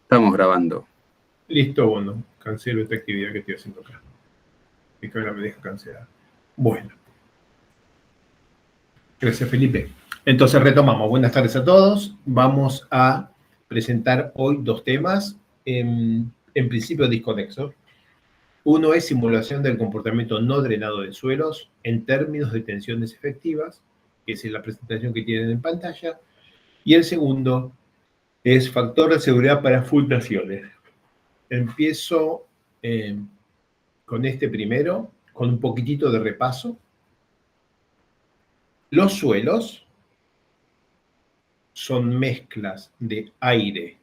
Estamos grabando. Listo, bueno, cancelo esta actividad que estoy haciendo acá. Y que ahora me deja cancelar. Bueno. Gracias, Felipe. Entonces retomamos. Buenas tardes a todos. Vamos a presentar hoy dos temas, en principio desconexos. Uno es simulación del comportamiento no drenado de suelos en términos de tensiones efectivas, que es la presentación que tienen en pantalla. Y el segundo es factor de seguridad para fundaciones. Empiezo con este primero, con un poquitito de repaso. Los suelos son mezclas de aire,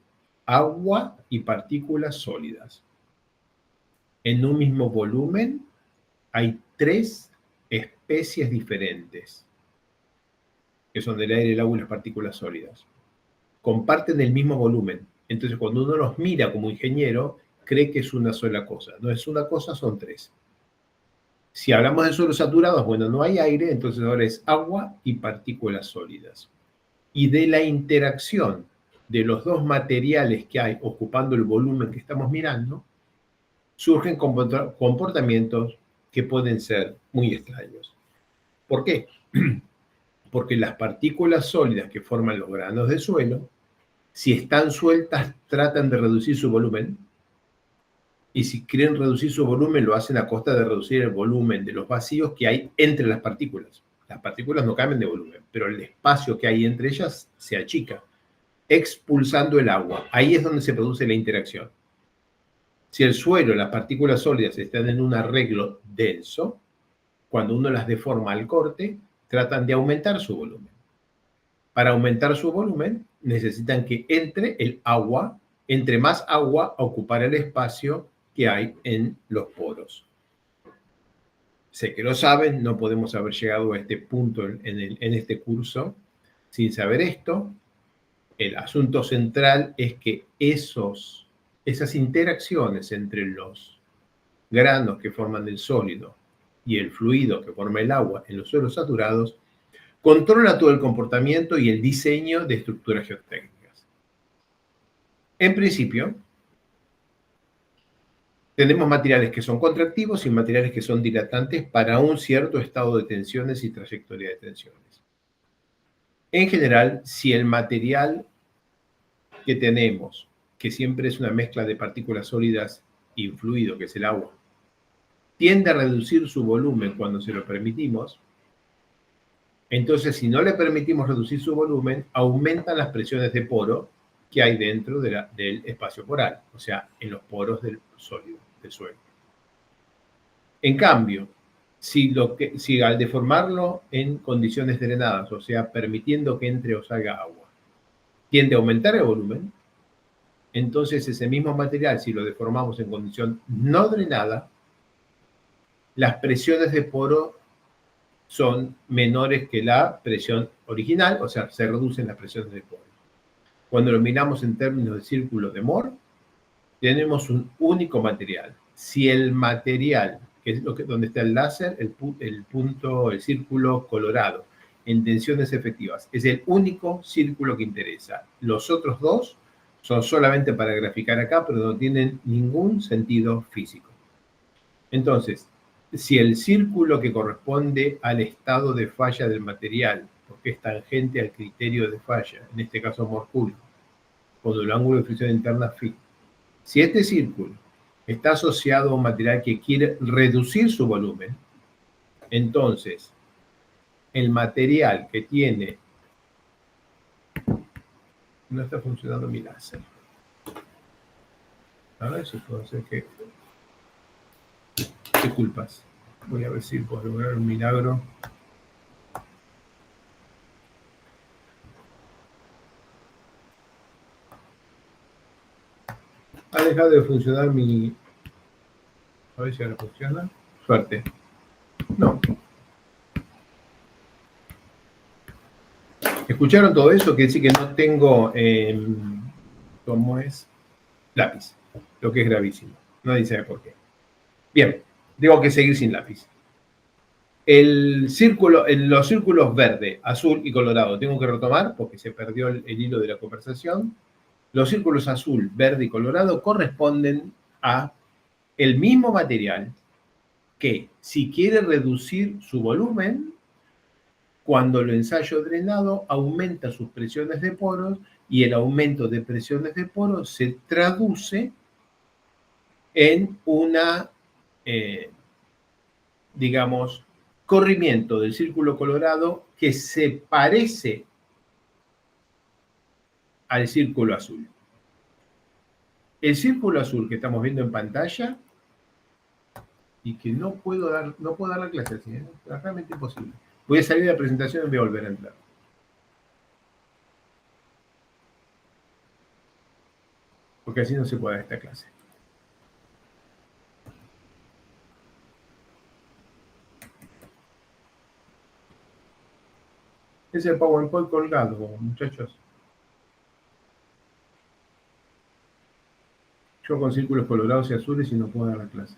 agua y partículas sólidas. En un mismo volumen hay 3 especies diferentes, que son del aire, el agua y las partículas sólidas. Comparten el mismo volumen. Entonces, cuando uno los mira como ingeniero, cree que es una sola cosa. No es una cosa, son 3. Si hablamos de suelos saturados, bueno, no hay aire, entonces ahora es agua y partículas sólidas. Y de la interacción de los dos materiales que hay ocupando el volumen que estamos mirando, surgen comportamientos que pueden ser muy extraños. ¿Por qué? Porque las partículas sólidas que forman los granos de suelo, si están sueltas, tratan de reducir su volumen, y si quieren reducir su volumen, lo hacen a costa de reducir el volumen de los vacíos que hay entre las partículas. Las partículas no cambian de volumen, pero el espacio que hay entre ellas se achica, expulsando el agua. Ahí es donde se produce la interacción. Si el suelo, las partículas sólidas están en un arreglo denso, cuando uno las deforma al corte, tratan de aumentar su volumen. Para aumentar su volumen, necesitan que entre el agua, entre más agua a ocupar el espacio que hay en los poros. Sé que lo saben, no podemos haber llegado a este punto en este curso sin saber esto. El asunto central es que esas interacciones entre los granos que forman el sólido y el fluido que forma el agua en los suelos saturados controla todo el comportamiento y el diseño de estructuras geotécnicas. En principio, tenemos materiales que son contractivos y materiales que son dilatantes para un cierto estado de tensiones y trayectoria de tensiones. En general, si el material que tenemos, que siempre es una mezcla de partículas sólidas y fluido, que es el agua, tiende a reducir su volumen cuando se lo permitimos, entonces si no le permitimos reducir su volumen, aumentan las presiones de poro que hay dentro del espacio poral, o sea, en los poros del sólido, del suelo. En cambio, si al deformarlo en condiciones drenadas, o sea, permitiendo que entre o salga agua, tiende a aumentar el volumen, entonces ese mismo material, si lo deformamos en condición no drenada, las presiones de poro son menores que la presión original, o sea, se reducen las presiones de poro. Cuando lo miramos en términos de círculo de Moore, tenemos un único material. Si el material, que es donde está el láser, el círculo colorado, en tensiones efectivas, es el único círculo que interesa. Los otros dos son solamente para graficar acá, pero no tienen ningún sentido físico. Entonces, si el círculo que corresponde al estado de falla del material, porque es tangente al criterio de falla, en este caso Moore-Coulomb, cuando el ángulo de fricción interna phi, si este círculo está asociado a un material que quiere reducir su volumen, entonces el material que tiene... No está funcionando mi láser. A ver si puedo hacer que... Disculpas. Voy a ver si puedo lograr un milagro. Ha dejado de funcionar mi... A ver si ahora funciona. Suerte. No. ¿Escucharon todo eso? Que decir que no tengo... ¿cómo es? Lápiz. Lo que es gravísimo. Nadie sabe por qué. Bien. Tengo que seguir sin lápiz. Los círculos verde, azul y colorado tengo que retomar porque se perdió el hilo de la conversación. Los círculos azul, verde y colorado corresponden a el mismo material que, si quiere reducir su volumen, cuando lo ensayo drenado aumenta sus presiones de poros y el aumento de presiones de poros se traduce en una, digamos, corrimiento del círculo colorado que se parece al círculo azul. El círculo azul que estamos viendo en pantalla y que no puedo dar la clase así, es realmente imposible. Voy a salir de la presentación y voy a volver a entrar. Porque así no se puede dar esta clase. Es el PowerPoint colgado, muchachos. Yo con círculos colorados y azules y no puedo dar la clase.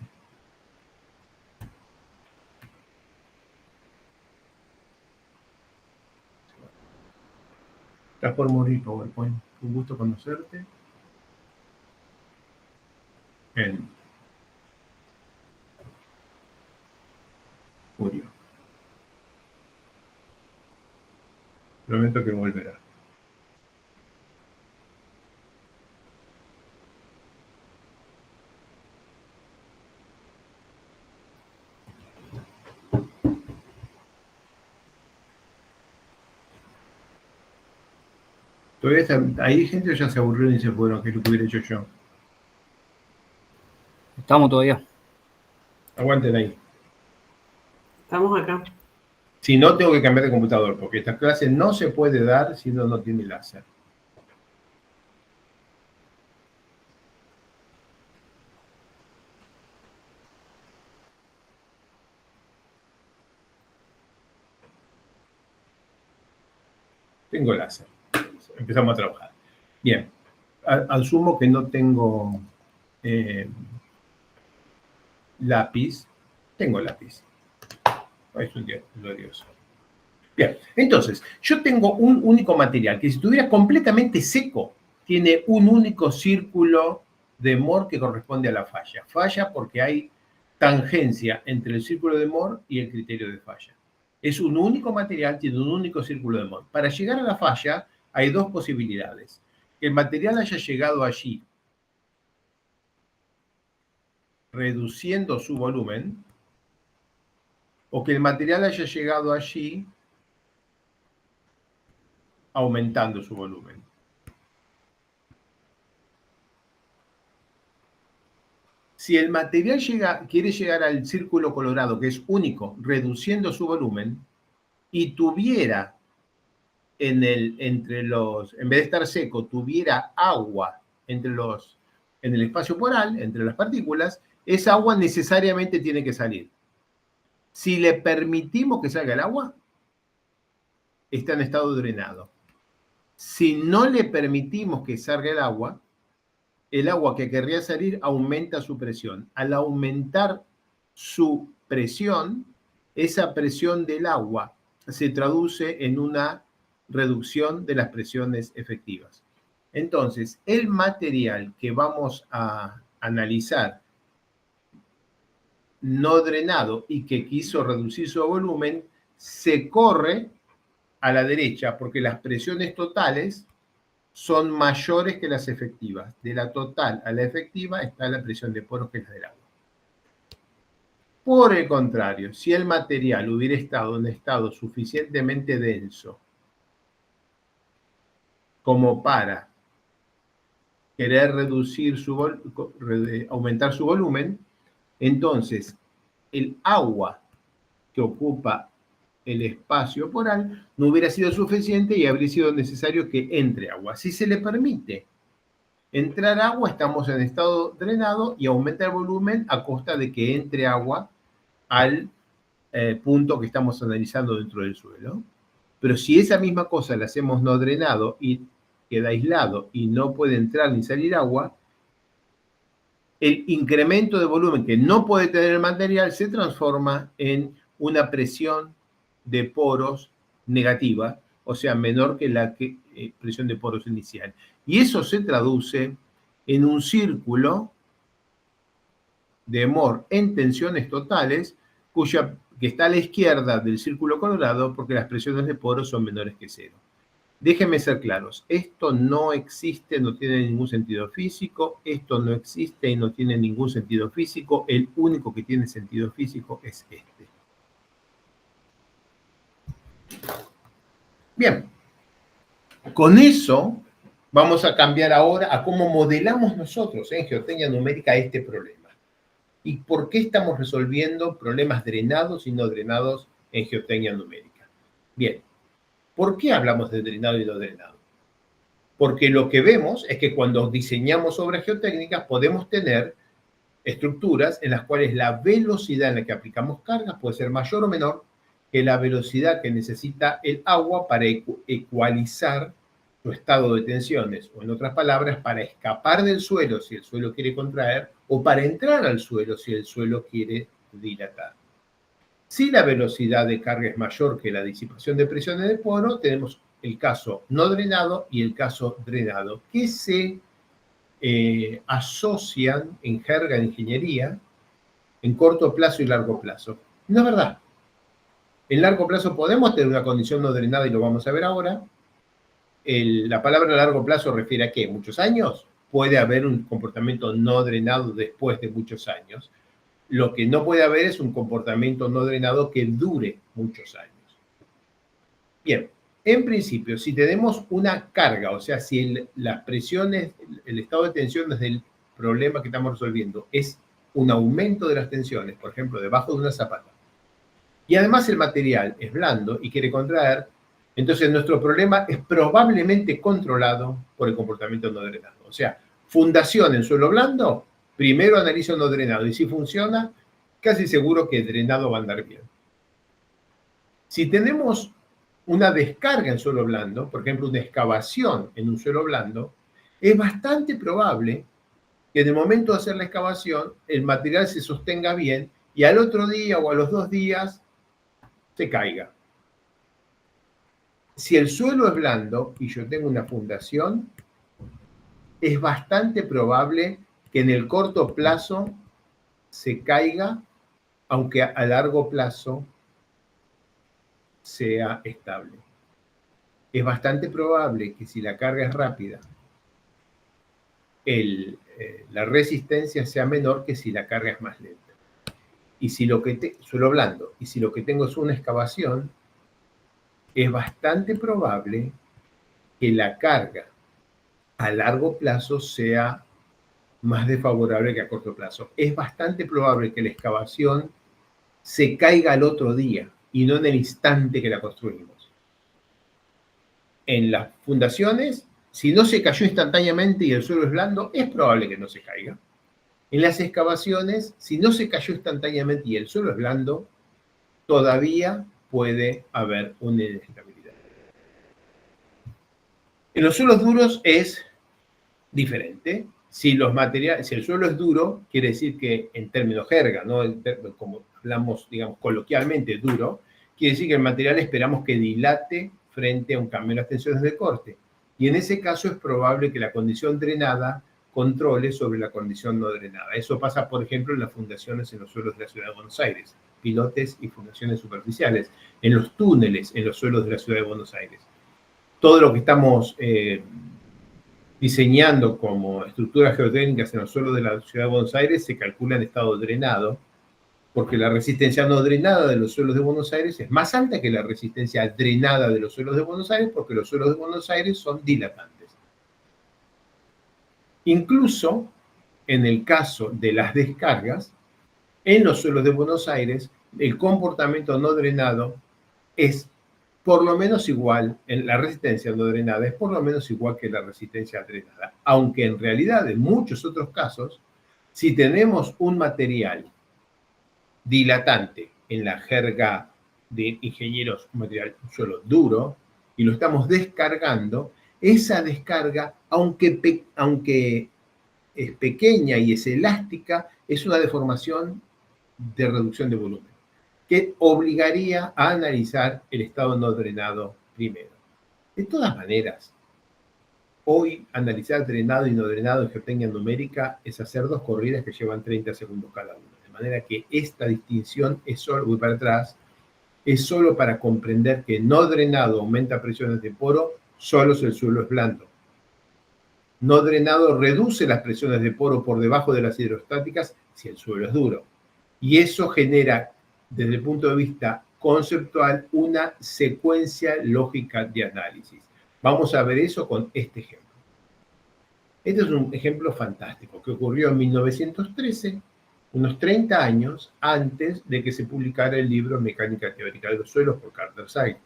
Estás por morir, PowerPoint. Un gusto conocerte. Murió. Prometo que volverá. Todavía está, ahí gente ya se aburrió y dice, bueno, ¿qué es lo que hubiera hecho yo? Estamos todavía. Aguanten ahí. Estamos acá. Si no, tengo que cambiar de computador, porque esta clase no se puede dar si no tiene láser. Tengo láser. Empezamos a trabajar. Bien. Asumo que no tengo lápiz. Tengo lápiz. Es un día glorioso. Bien, entonces, yo tengo un único material que si estuviera completamente seco, tiene un único círculo de Moore que corresponde a la falla. Falla porque hay tangencia entre el círculo de Moore y el criterio de falla. Es un único material, tiene un único círculo de Moore. Para llegar a la falla hay dos posibilidades. Que el material haya llegado allí reduciendo su volumen, o que el material haya llegado allí aumentando su volumen. Si el material quiere llegar al círculo colorado, que es único, reduciendo su volumen, y tuviera en vez de estar seco, tuviera agua en el espacio poral, entre las partículas, esa agua necesariamente tiene que salir. Si le permitimos que salga el agua, está en estado drenado. Si no le permitimos que salga el agua que querría salir aumenta su presión. Al aumentar su presión, esa presión del agua se traduce en una reducción de las presiones efectivas. Entonces, el material que vamos a analizar no drenado y que quiso reducir su volumen, se corre a la derecha porque las presiones totales son mayores que las efectivas. De la total a la efectiva está la presión de poros, que es la del agua. Por el contrario, si el material hubiera estado en estado suficientemente denso como para querer aumentar su volumen, entonces el agua que ocupa el espacio poral no hubiera sido suficiente y habría sido necesario que entre agua. Si se le permite entrar agua, estamos en estado drenado y aumenta el volumen a costa de que entre agua al punto que estamos analizando dentro del suelo. Pero si esa misma cosa la hacemos no drenado y queda aislado y no puede entrar ni salir agua, el incremento de volumen que no puede tener el material se transforma en una presión de poros negativa, o sea, menor que la presión de poros inicial. Y eso se traduce en un círculo de Moore en tensiones totales, que está a la izquierda del círculo colorado porque las presiones de poros son menores que cero. Déjenme ser claros, esto no existe, no tiene ningún sentido físico, esto no existe y no tiene ningún sentido físico, el único que tiene sentido físico es este. Bien, con eso vamos a cambiar ahora a cómo modelamos nosotros en geotecnia numérica este problema. ¿Y por qué estamos resolviendo problemas drenados y no drenados en geotecnia numérica? Bien, ¿por qué hablamos de drenado y no drenado? Porque lo que vemos es que cuando diseñamos obras geotécnicas podemos tener estructuras en las cuales la velocidad en la que aplicamos cargas puede ser mayor o menor que la velocidad que necesita el agua para ecualizar su estado de tensiones, o en otras palabras, para escapar del suelo si el suelo quiere contraer, o para entrar al suelo si el suelo quiere dilatar. Si la velocidad de carga es mayor que la disipación de presiones de poro, tenemos el caso no drenado y el caso drenado, que se asocian en jerga de ingeniería en corto plazo y largo plazo. No es verdad. En largo plazo podemos tener una condición no drenada y lo vamos a ver ahora. La palabra largo plazo refiere a ¿qué? ¿Muchos años? Puede haber un comportamiento no drenado después de muchos años. Lo que no puede haber es un comportamiento no drenado que dure muchos años. Bien, en principio, si tenemos una carga, o sea, si las presiones, el estado de tensiones del problema que estamos resolviendo es un aumento de las tensiones, por ejemplo, debajo de una zapata, y además el material es blando y quiere contraer, entonces nuestro problema es probablemente controlado por el comportamiento no drenado. O sea, fundación en suelo blando, primero analizo no drenado, y si funciona, casi seguro que el drenado va a andar bien. Si tenemos una descarga en suelo blando, por ejemplo, una excavación en un suelo blando, es bastante probable que en el momento de hacer la excavación el material se sostenga bien y al otro día o a los 2 días se caiga. Si el suelo es blando y yo tengo una fundación, es bastante probable que en el corto plazo se caiga, aunque a largo plazo sea estable. Es bastante probable que si la carga es rápida, la resistencia sea menor que si la carga es más lenta. Y si suelo blando, y si lo que tengo es una excavación, es bastante probable que la carga a largo plazo sea más desfavorable que a corto plazo. Es bastante probable que la excavación se caiga al otro día y no en el instante que la construimos. En las fundaciones, si no se cayó instantáneamente y el suelo es blando, es probable que no se caiga. En las excavaciones, si no se cayó instantáneamente y el suelo es blando, todavía puede haber una inestabilidad. En los suelos duros es diferente. Si el suelo es duro, quiere decir que en términos jerga, ¿no? Como hablamos, digamos, coloquialmente duro, quiere decir que el material esperamos que dilate frente a un cambio en las tensiones de corte. Y en ese caso es probable que la condición drenada controle sobre la condición no drenada. Eso pasa, por ejemplo, en las fundaciones en los suelos de la Ciudad de Buenos Aires, pilotes y fundaciones superficiales, en los túneles en los suelos de la Ciudad de Buenos Aires. Todo lo que estamos diseñando como estructuras geotécnicas en los suelos de la Ciudad de Buenos Aires se calcula en estado drenado, porque la resistencia no drenada de los suelos de Buenos Aires es más alta que la resistencia drenada de los suelos de Buenos Aires, porque los suelos de Buenos Aires son dilatantes. Incluso en el caso de las descargas, en los suelos de Buenos Aires, el comportamiento no drenado es por lo menos igual, en la resistencia no drenada es por lo menos igual que la resistencia drenada, aunque en realidad en muchos otros casos, si tenemos un material dilatante en la jerga de ingenieros, un material suelo duro, y lo estamos descargando, esa descarga, aunque es pequeña y es elástica, es una deformación de reducción de volumen, que obligaría a analizar el estado no drenado primero. De todas maneras, hoy analizar drenado y no drenado en geotecnia numérica es hacer dos corridas que llevan 30 segundos cada una. De manera que esta distinción es solo, voy para atrás, es solo para comprender que no drenado aumenta presiones de poro solo si el suelo es blando. No drenado reduce las presiones de poro por debajo de las hidrostáticas si el suelo es duro. Y eso genera, desde el punto de vista conceptual, una secuencia lógica de análisis. Vamos a ver eso con este ejemplo. Este es un ejemplo fantástico que ocurrió en 1913, unos 30 años antes de que se publicara el libro Mecánica Teórica de los Suelos por Carter Cyle,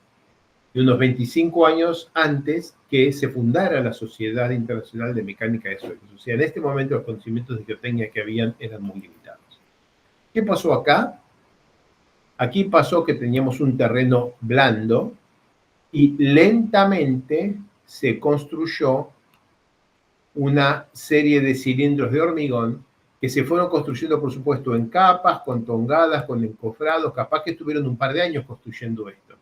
y unos 25 años antes que se fundara la Sociedad Internacional de Mecánica de Suelos. O sea, en este momento los conocimientos de geotecnia que habían eran muy limitados. ¿Qué pasó acá? Aquí pasó que teníamos un terreno blando y lentamente se construyó una serie de cilindros de hormigón que se fueron construyendo, por supuesto, en capas, con tongadas, con encofrados, capaz que estuvieron un par de años construyendo esto.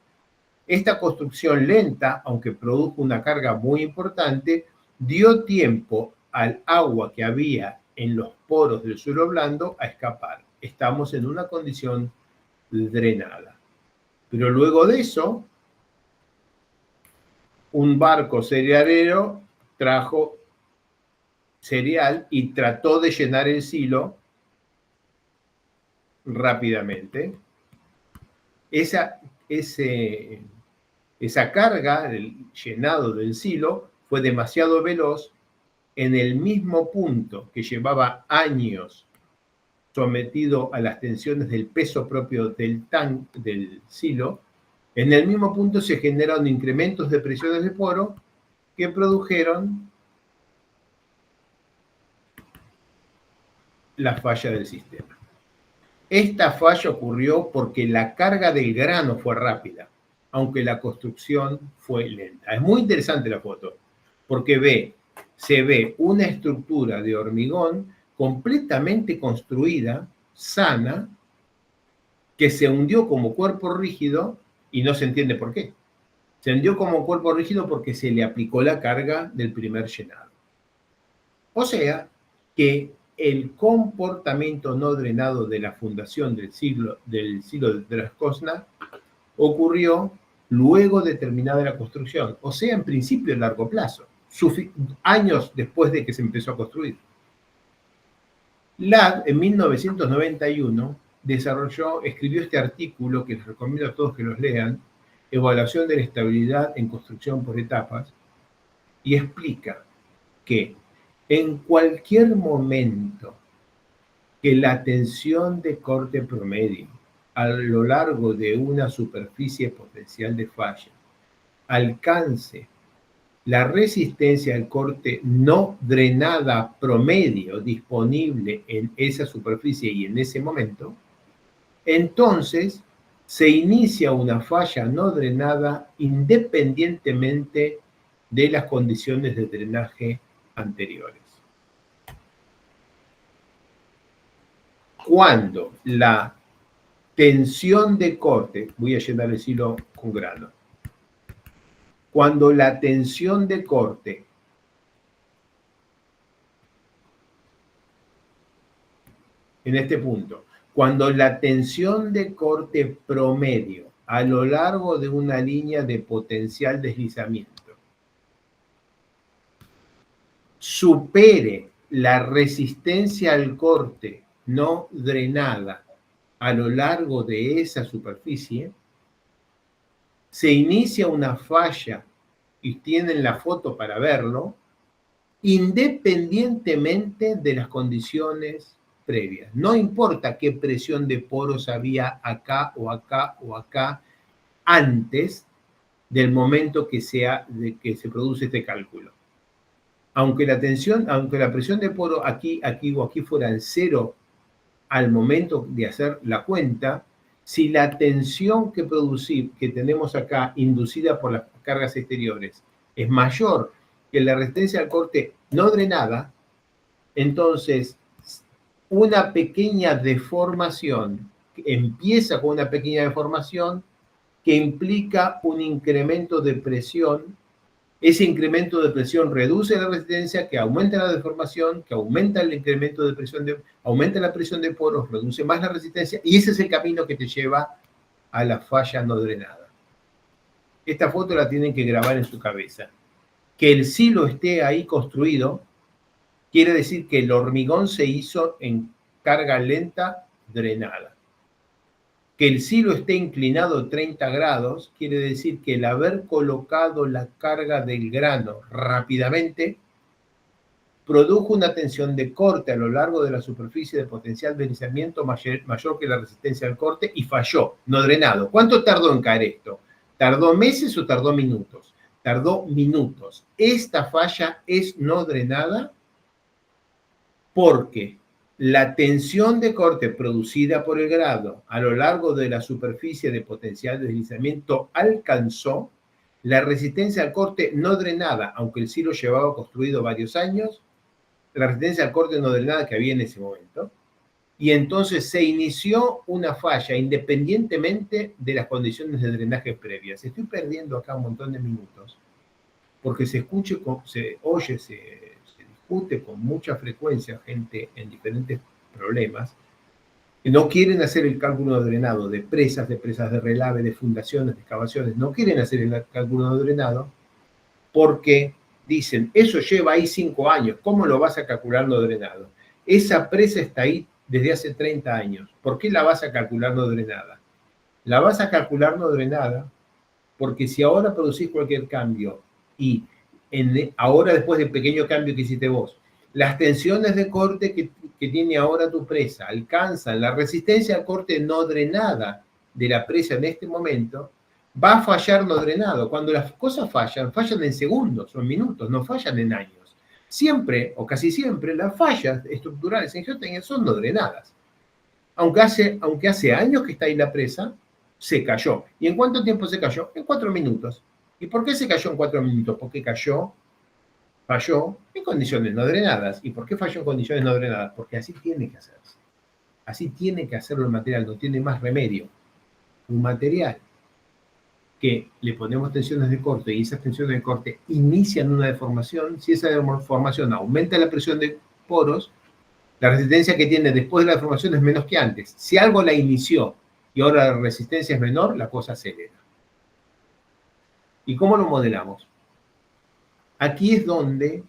Esta construcción lenta, aunque produjo una carga muy importante, dio tiempo al agua que había en los poros del suelo blando a escapar. Estamos en una condición drenada. Pero luego de eso, un barco cerealero trajo cereal y trató de llenar el silo rápidamente. Esa carga del llenado del silo fue demasiado veloz en el mismo punto que llevaba años sometido a las tensiones del peso propio del tanque del silo. En el mismo punto se generaron incrementos de presiones de poro que produjeron la falla del sistema. Esta falla ocurrió porque la carga del grano fue rápida, aunque la construcción fue lenta. Es muy interesante la foto, porque se ve una estructura de hormigón completamente construida, sana, que se hundió como cuerpo rígido y no se entiende por qué. Se hundió como cuerpo rígido porque se le aplicó la carga del primer llenado. O sea, que el comportamiento no drenado de la fundación del silo de Draskozhna ocurrió luego de terminada la construcción, o sea, en principio a largo plazo, años después de que se empezó a construir. Ladd, en 1991, escribió este artículo que les recomiendo a todos que los lean, Evaluación de la estabilidad en construcción por etapas, y explica que en cualquier momento que la tensión de corte promedio a lo largo de una superficie potencial de falla alcance la resistencia al corte no drenada promedio disponible en esa superficie y en ese momento, entonces se inicia una falla no drenada independientemente de las condiciones de drenaje anteriores. Cuando la tensión de corte, voy a llenar el silo con grano, cuando la tensión de corte en este punto, cuando la tensión de corte promedio a lo largo de una línea de potencial deslizamiento supere la resistencia al corte no drenada a lo largo de esa superficie, se inicia una falla, y tienen la foto para verlo, independientemente de las condiciones previas. No importa qué presión de poros había acá o acá o acá antes del momento que se produce este cálculo. Aunque la presión de poro aquí o aquí fueran cero al momento de hacer la cuenta, si la tensión que tenemos acá inducida por las cargas exteriores es mayor que la resistencia al corte no drenada, entonces una pequeña deformación, empieza con una pequeña deformación que implica un incremento de presión Ese incremento de presión reduce la resistencia, que aumenta la deformación, que aumenta el incremento de presión, aumenta la presión de poros, reduce más la resistencia, y ese es el camino que te lleva a la falla no drenada. Esta foto la tienen que grabar en su cabeza. Que el silo esté ahí construido quiere decir que el hormigón se hizo en carga lenta drenada. Que el silo esté inclinado 30 grados quiere decir que el haber colocado la carga del grano rápidamente produjo una tensión de corte a lo largo de la superficie de potencial deslizamiento mayor que la resistencia al corte y falló, no drenado. ¿Cuánto tardó en caer esto? ¿Tardó meses o tardó minutos? Tardó minutos. Esta falla es no drenada porque la tensión de corte producida por el grano a lo largo de la superficie de potencial de deslizamiento alcanzó la resistencia al corte no drenada, aunque el silo llevaba construido varios años, la resistencia al corte no drenada que había en ese momento, y entonces se inició una falla independientemente de las condiciones de drenaje previas. Estoy perdiendo acá un montón de minutos, porque se oye, se discute con mucha frecuencia gente en diferentes problemas que no quieren hacer el cálculo de drenado de presas de relave, de fundaciones, de excavaciones, no quieren hacer el cálculo de drenado porque dicen, eso lleva ahí 5 años, ¿cómo lo vas a calcular no drenado? Esa presa está ahí desde hace 30 años, ¿por qué la vas a calcular no drenada? La vas a calcular no drenada porque si ahora producís cualquier cambio y ahora después del pequeño cambio que hiciste vos, las tensiones de corte que tiene ahora tu presa alcanzan la resistencia al corte no drenada de la presa en este momento, va a fallar no drenado. Cuando las cosas fallan en segundos o en minutos, no fallan en años. Siempre, o casi siempre, las fallas estructurales en geotecnia son no drenadas. Aunque hace años que está ahí la presa, se cayó. ¿Y en cuánto tiempo se cayó? En 4 minutos. ¿Y por qué se cayó en 4 minutos? Porque falló en condiciones no drenadas. ¿Y por qué falló en condiciones no drenadas? Porque así tiene que hacerse. Así tiene que hacerlo el material, no tiene más remedio. Un material que le ponemos tensiones de corte y esas tensiones de corte inician una deformación, si esa deformación aumenta la presión de poros, la resistencia que tiene después de la deformación es menos que antes. Si algo la inició y ahora la resistencia es menor, la cosa acelera. ¿Y cómo lo modelamos? Aquí es donde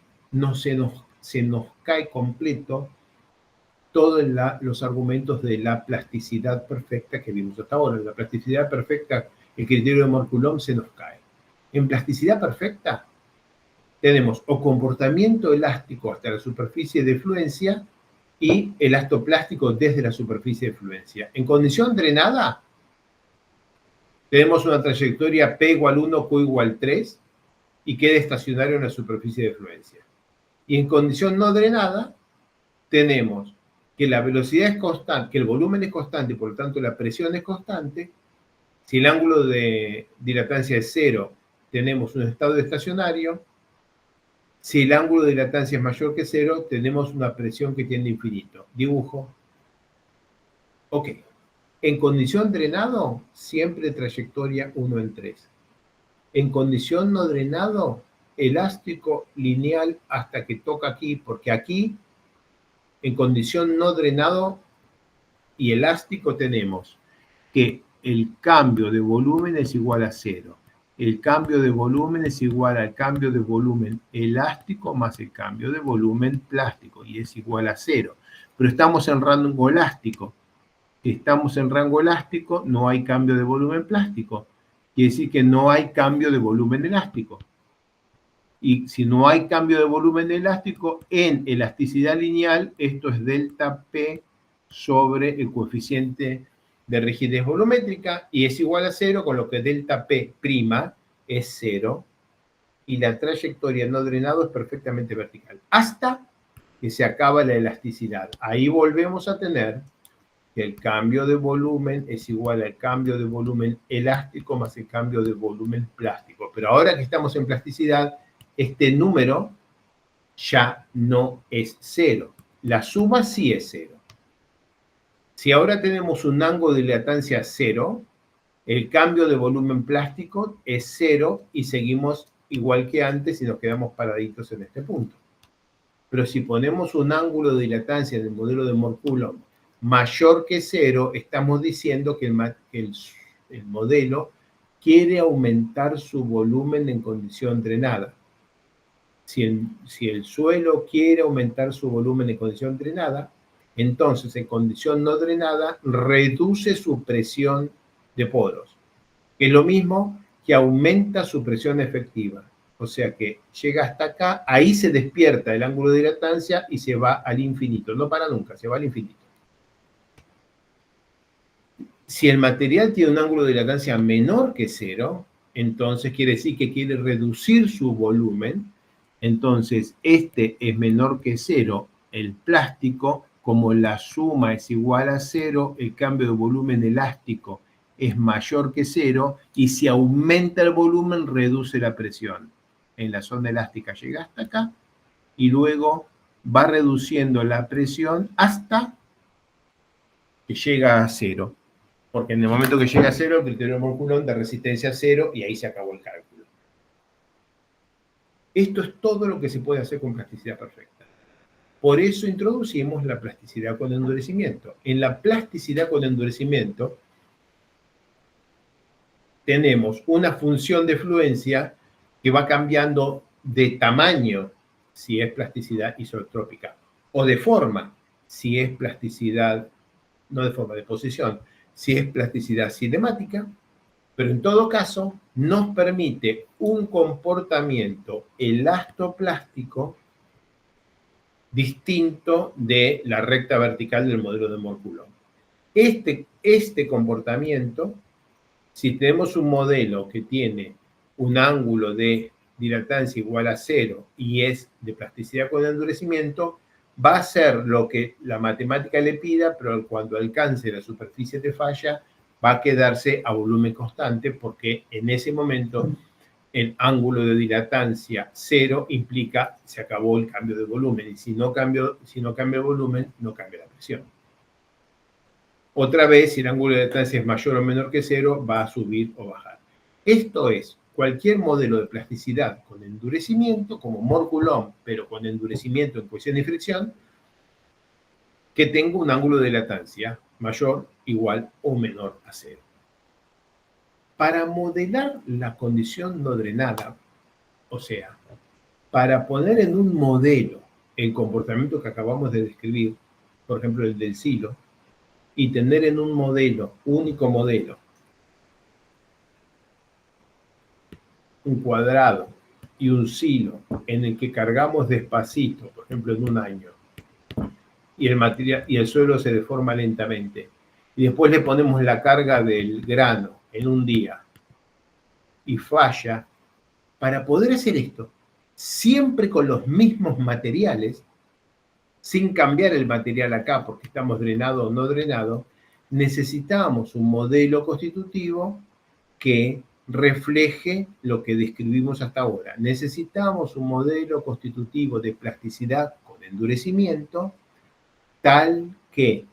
se nos cae completo todos los argumentos de la plasticidad perfecta que vimos hasta ahora. La plasticidad perfecta, el criterio de Mohr-Coulomb se nos cae. En plasticidad perfecta tenemos o comportamiento elástico hasta la superficie de fluencia y elastoplástico desde la superficie de fluencia. En condición drenada, tenemos una trayectoria P igual 1, Q igual 3 y queda estacionario en la superficie de fluencia. Y en condición no drenada, tenemos que la velocidad es constante, que el volumen es constante, por lo tanto la presión es constante. Si el ángulo de dilatancia es 0, tenemos un estado estacionario. Si el ángulo de dilatancia es mayor que 0, tenemos una presión que tiende a infinito. Dibujo. Ok. En condición drenado, siempre trayectoria 1 en 3. En condición no drenado, elástico lineal hasta que toca aquí, porque aquí, en condición no drenado y elástico, tenemos que el cambio de volumen es igual a 0. El cambio de volumen es igual al cambio de volumen elástico más el cambio de volumen plástico, y es igual a 0. Pero estamos en rango elástico. Si estamos en rango elástico, no hay cambio de volumen plástico. Quiere decir que no hay cambio de volumen elástico. Y si no hay cambio de volumen elástico, en elasticidad lineal, esto es delta P sobre el coeficiente de rigidez volumétrica, y es igual a 0, con lo que delta P' es 0, y la trayectoria no drenado es perfectamente vertical, hasta que se acaba la elasticidad. Ahí volvemos a tener que el cambio de volumen es igual al cambio de volumen elástico más el cambio de volumen plástico. Pero ahora que estamos en plasticidad, este número ya no es 0. La suma sí es 0. Si ahora tenemos un ángulo de dilatancia 0, el cambio de volumen plástico es 0 y seguimos igual que antes y nos quedamos paraditos en este punto. Pero si ponemos un ángulo de dilatancia del modelo de Mohr-Coulomb mayor que 0, estamos diciendo que el modelo quiere aumentar su volumen en condición drenada. Si el suelo quiere aumentar su volumen en condición drenada, entonces en condición no drenada reduce su presión de poros, que es lo mismo que aumenta su presión efectiva. O sea que llega hasta acá, ahí se despierta el ángulo de dilatancia y se va al infinito. No para nunca, se va al infinito. Si el material tiene un ángulo de dilatancia menor que 0, entonces quiere decir que quiere reducir su volumen. Entonces, este es menor que 0, el plástico, como la suma es igual a 0, el cambio de volumen elástico es mayor que 0, y si aumenta el volumen, reduce la presión. En la zona elástica llega hasta acá, y luego va reduciendo la presión hasta que llega a 0. Porque en el momento que llega a 0, el criterio de Mohr-Coulomb da resistencia a 0, y ahí se acabó el cálculo. Esto es todo lo que se puede hacer con plasticidad perfecta. Por eso introducimos la plasticidad con endurecimiento. En la plasticidad con endurecimiento tenemos una función de fluencia que va cambiando de tamaño si es plasticidad isotrópica, o de forma si es plasticidad, no de forma, de posición, si es plasticidad cinemática, pero en todo caso nos permite un comportamiento elastoplástico distinto de la recta vertical del modelo de Mohr-Coulomb. Este comportamiento, si tenemos un modelo que tiene un ángulo de dilatancia igual a 0 y es de plasticidad con endurecimiento, va a ser lo que la matemática le pida, pero cuando alcance la superficie de falla, va a quedarse a volumen constante, porque en ese momento el ángulo de dilatancia 0 implica se acabó el cambio de volumen, y si no cambia el volumen, no cambia la presión. Otra vez, si el ángulo de dilatancia es mayor o menor que 0, va a subir o bajar. Esto es cualquier modelo de plasticidad con endurecimiento, como Mohr-Coulomb, pero con endurecimiento en cohesión y fricción, que tenga un ángulo de dilatancia mayor, igual o menor a 0. Para modelar la condición no drenada, o sea, para poner en un modelo el comportamiento que acabamos de describir, por ejemplo el del silo, y tener en un modelo, único modelo, un cuadrado y un silo en el que cargamos despacito, por ejemplo en un año, y el suelo se deforma lentamente, y después le ponemos la carga del grano en un día y falla. Para poder hacer esto, siempre con los mismos materiales, sin cambiar el material acá porque estamos drenado o no drenado, necesitamos un modelo constitutivo que refleje lo que describimos hasta ahora. Necesitamos un modelo constitutivo de plasticidad con endurecimiento tal que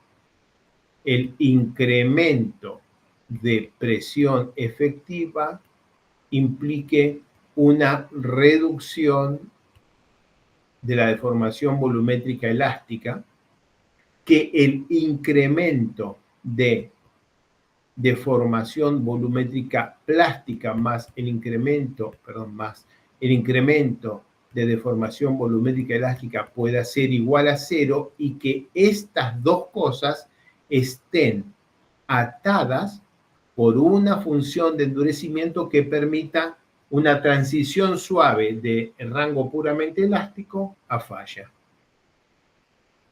el incremento de presión efectiva implique una reducción de la deformación volumétrica elástica, que el incremento de deformación volumétrica plástica más el incremento de deformación volumétrica elástica pueda ser igual a 0, y que estas dos cosas estén atadas por una función de endurecimiento que permita una transición suave de rango puramente elástico a falla.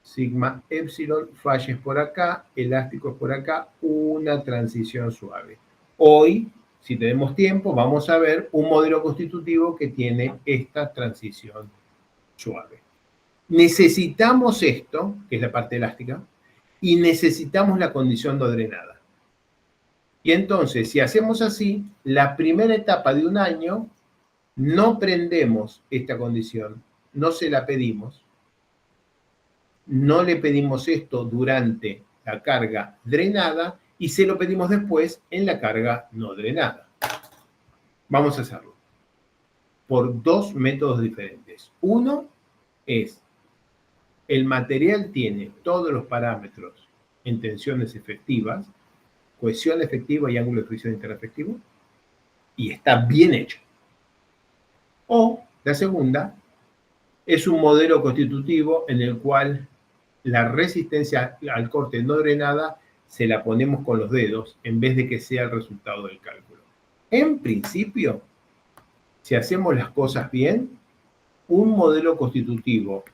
Sigma epsilon, falla es por acá, elástico es por acá, una transición suave. Hoy, si tenemos tiempo, vamos a ver un modelo constitutivo que tiene esta transición suave. Necesitamos esto, que es la parte elástica, y necesitamos la condición no drenada. Y entonces, si hacemos así, la primera etapa de un año, no prendemos esta condición, no se la pedimos, no le pedimos esto durante la carga drenada, y se lo pedimos después en la carga no drenada. Vamos a hacerlo. por dos métodos diferentes. Uno es, el material tiene todos los parámetros en tensiones efectivas, cohesión efectiva y ángulo de fricción interefectivo, y está bien hecho. O la segunda es un modelo constitutivo en el cual la resistencia al corte no drenada se la ponemos con los dedos en vez de que sea el resultado del cálculo. En principio, si hacemos las cosas bien, un modelo constitutivo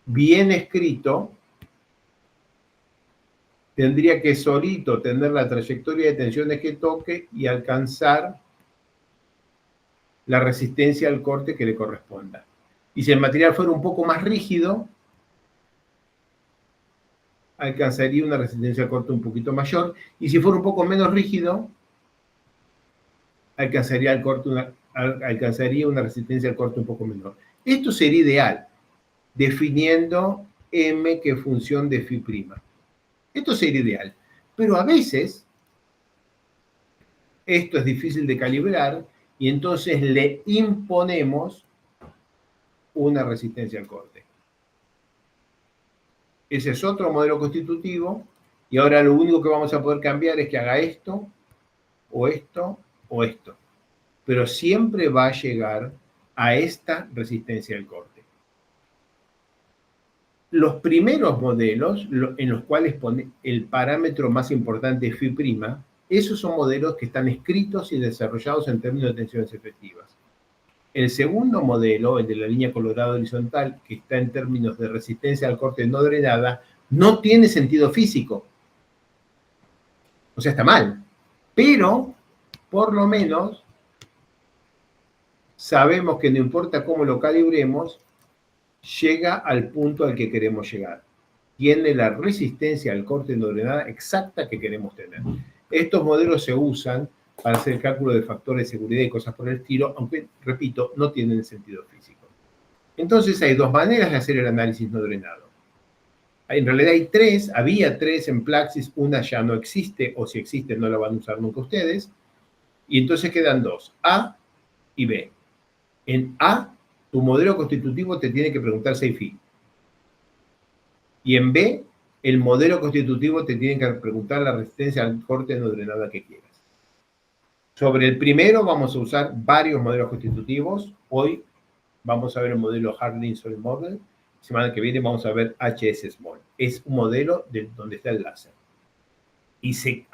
bien escrito tendría que solito tener la trayectoria de tensiones que toque y alcanzar la resistencia al corte que le corresponda. Y si el material fuera un poco más rígido, alcanzaría una resistencia al corte un poquito mayor, y si fuera un poco menos rígido, alcanzaría una resistencia al corte un poco menor. Esto sería ideal, definiendo M que función de φ'. Esto sería ideal, pero a veces esto es difícil de calibrar y entonces le imponemos una resistencia al corte. Ese es otro modelo constitutivo y ahora lo único que vamos a poder cambiar es que haga esto, o esto, o esto. Pero siempre va a llegar a esta resistencia al corte. Los primeros modelos en los cuales pone el parámetro más importante es φ', esos son modelos que están escritos y desarrollados en términos de tensiones efectivas. El segundo modelo, el de la línea colorada horizontal, que está en términos de resistencia al corte no drenada, no tiene sentido físico. O sea, está mal. Pero, por lo menos, sabemos que no importa cómo lo calibremos, llega al punto al que queremos llegar. Tiene la resistencia al corte no drenada exacta que queremos tener. Estos modelos se usan para hacer el cálculo de factores de seguridad y cosas por el estilo, aunque, repito, no tienen sentido físico. Entonces hay dos maneras de hacer el análisis no drenado. En realidad hay tres, había tres en Plaxis, una ya no existe, o si existe no la van a usar nunca ustedes, y entonces quedan dos, A y B. En A, tu modelo constitutivo te tiene que preguntar si hay φ. Y en B, el modelo constitutivo te tiene que preguntar la resistencia al corte no drenada que quieras. Sobre el primero vamos a usar varios modelos constitutivos. Hoy vamos a ver el modelo Hard-Linson Model. La semana que viene vamos a ver HS Small. Es un modelo de donde está el láser. Y se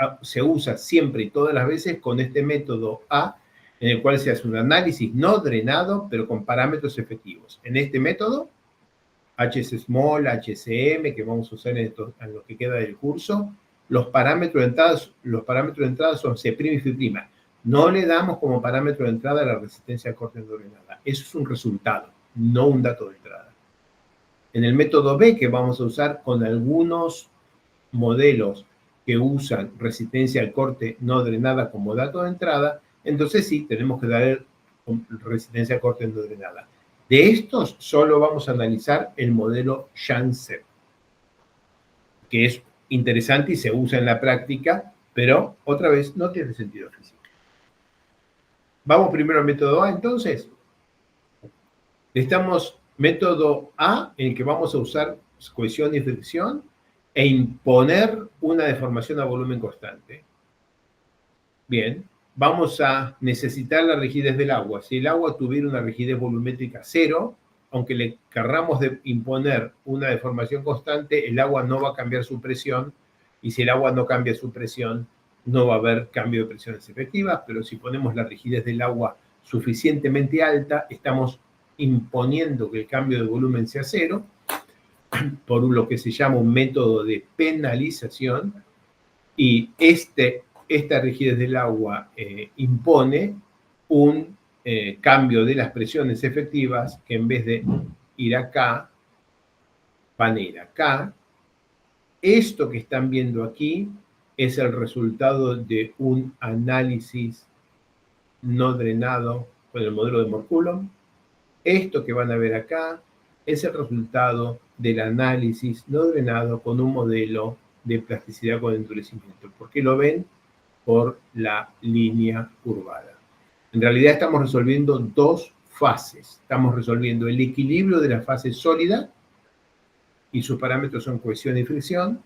usa siempre y todas las veces con este método A, en el cual se hace un análisis no drenado, pero con parámetros efectivos. En este método, HS Small, HCM, que vamos a usar en lo que queda del curso, los parámetros de entrada son C' y φ'. No le damos como parámetro de entrada la resistencia al corte no drenada. Eso es un resultado, no un dato de entrada. En el método B, que vamos a usar con algunos modelos que usan resistencia al corte no drenada como dato de entrada, entonces sí, tenemos que dar resistencia al corte no drenada. De estos, solo vamos a analizar el modelo Janssen, que es interesante y se usa en la práctica, pero otra vez no tiene sentido físico. Vamos primero al método A, entonces. Estamos método A, en el que vamos a usar cohesión y fricción e imponer una deformación a volumen constante. Bien, vamos a necesitar la rigidez del agua. Si el agua tuviera una rigidez volumétrica 0, aunque le querramos imponer una deformación constante, el agua no va a cambiar su presión, y si el agua no cambia su presión, no va a haber cambio de presiones efectivas, pero si ponemos la rigidez del agua suficientemente alta, estamos imponiendo que el cambio de volumen sea 0, por lo que se llama un método de penalización, y esta rigidez del agua impone un cambio de las presiones efectivas que en vez de ir acá, van a ir acá. Esto que están viendo aquí es el resultado de un análisis no drenado con el modelo de Mohr-Coulomb. Esto que van a ver acá es el resultado del análisis no drenado con un modelo de plasticidad con endurecimiento. ¿Por qué lo ven? Por la línea curvada. En realidad estamos resolviendo dos fases. Estamos resolviendo el equilibrio de la fase sólida, y sus parámetros son cohesión y fricción,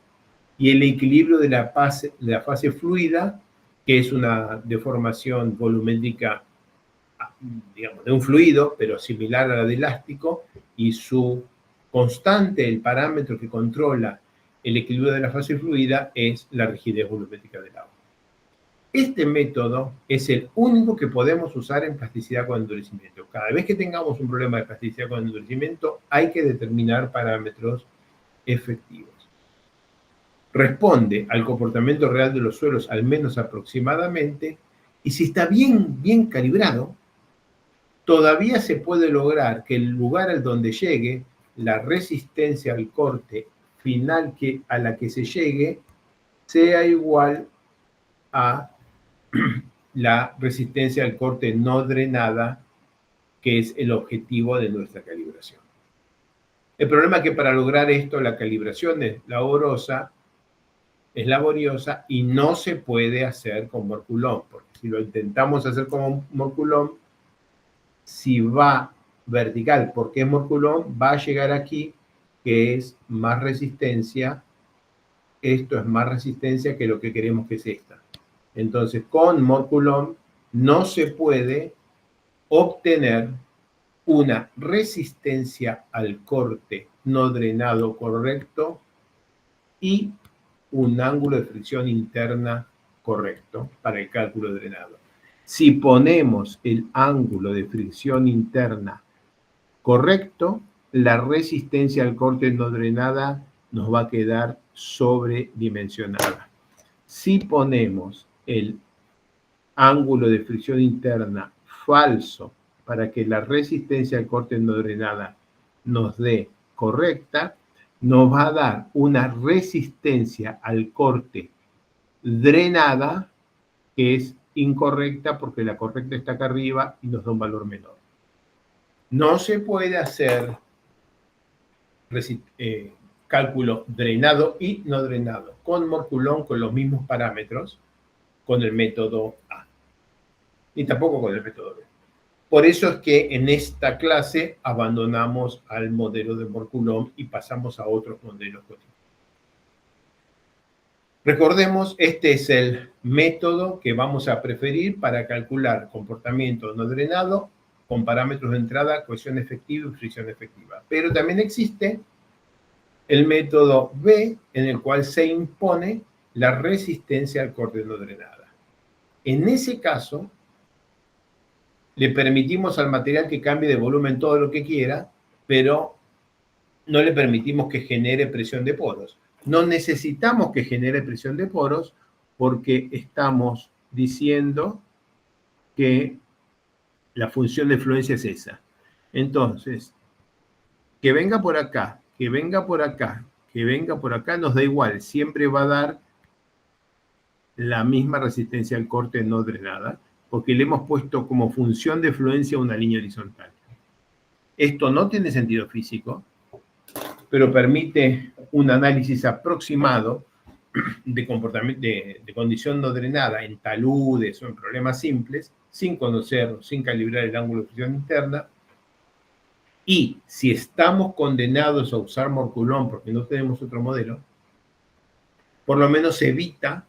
y el equilibrio de la fase fluida, que es una deformación volumétrica, digamos, de un fluido, pero similar a la de elástico, y su constante, el parámetro que controla el equilibrio de la fase fluida, es la rigidez volumétrica del agua. Este método es el único que podemos usar en plasticidad con endurecimiento. Cada vez que tengamos un problema de plasticidad con endurecimiento, hay que determinar parámetros efectivos. Responde al comportamiento real de los suelos, al menos aproximadamente, y si está bien calibrado, todavía se puede lograr que el lugar al donde llegue, la resistencia al corte final a la que se llegue, sea igual a la resistencia al corte no drenada, que es el objetivo de nuestra calibración. El problema es que para lograr esto la calibración es laboriosa y no se puede hacer con Morculón, porque si lo intentamos hacer con Morculón, si va vertical, porque es Morculón, va a llegar aquí, que es más resistencia. Esto es más resistencia que lo que queremos que es esta. Entonces, con Morculón no se puede obtener una resistencia al corte no drenado correcto y un ángulo de fricción interna correcto para el cálculo de drenado. Si ponemos el ángulo de fricción interna correcto, la resistencia al corte no drenada nos va a quedar sobredimensionada. Si ponemos el ángulo de fricción interna falso para que la resistencia al corte no drenada nos dé correcta, nos va a dar una resistencia al corte drenada que es incorrecta, porque la correcta está acá arriba y nos da un valor menor. No se puede hacer cálculo drenado y no drenado con Morculón con los mismos parámetros con el método A, ni tampoco con el método B. Por eso es que en esta clase abandonamos al modelo de Morculón y pasamos a otros modelos cotidianos. Recordemos, este es el método que vamos a preferir para calcular comportamiento no drenado con parámetros de entrada, cohesión efectiva y fricción efectiva. Pero también existe el método B, en el cual se impone la resistencia al corte no drenada. En ese caso, le permitimos al material que cambie de volumen todo lo que quiera, pero no le permitimos que genere presión de poros. No necesitamos que genere presión de poros porque estamos diciendo que la función de fluencia es esa. Entonces, que venga por acá, que venga por acá, que venga por acá, nos da igual. Siempre va a dar la misma resistencia al corte no drenada, porque le hemos puesto como función de fluencia una línea horizontal. Esto no tiene sentido físico, pero permite un análisis aproximado de comportamiento de condición no drenada en taludes o en problemas simples, sin conocer, sin calibrar el ángulo de fricción interna. Y si estamos condenados a usar Morculón porque no tenemos otro modelo, por lo menos evita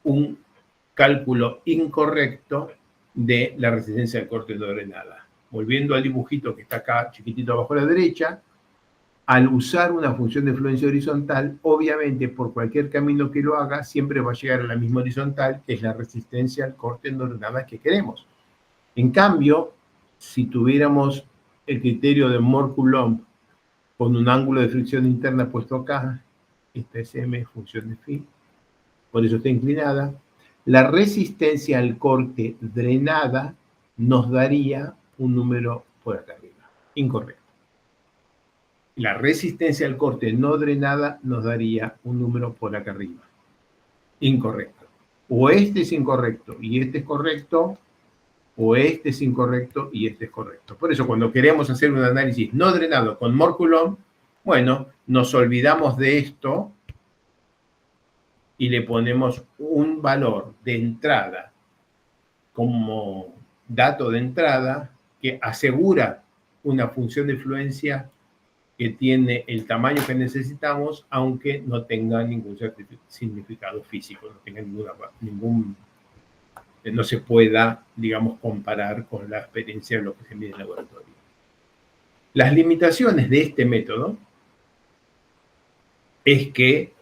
un cálculo incorrecto de la resistencia al corte no drenada. Volviendo al dibujito que está acá, chiquitito abajo a la derecha, al usar una función de fluencia horizontal, obviamente por cualquier camino que lo haga, siempre va a llegar a la misma horizontal, que es la resistencia al corte no drenada que queremos. En cambio, si tuviéramos el criterio de Morculón con un ángulo de fricción interna puesto acá, esta es M, función de phi, por eso está inclinada, la resistencia al corte drenada nos daría un número por acá arriba, incorrecto. La resistencia al corte no drenada nos daría un número por acá arriba, incorrecto. O este es incorrecto y este es correcto, o este es incorrecto y este es correcto. Por eso cuando queremos hacer un análisis no drenado con Morculón, bueno, nos olvidamos de esto y le ponemos un valor de entrada como dato de entrada que asegura una función de fluencia que tiene el tamaño que necesitamos, aunque no tenga ningún significado físico, no tenga no se pueda, digamos, comparar con la experiencia de lo que se mide en el laboratorio. Las limitaciones de este método es que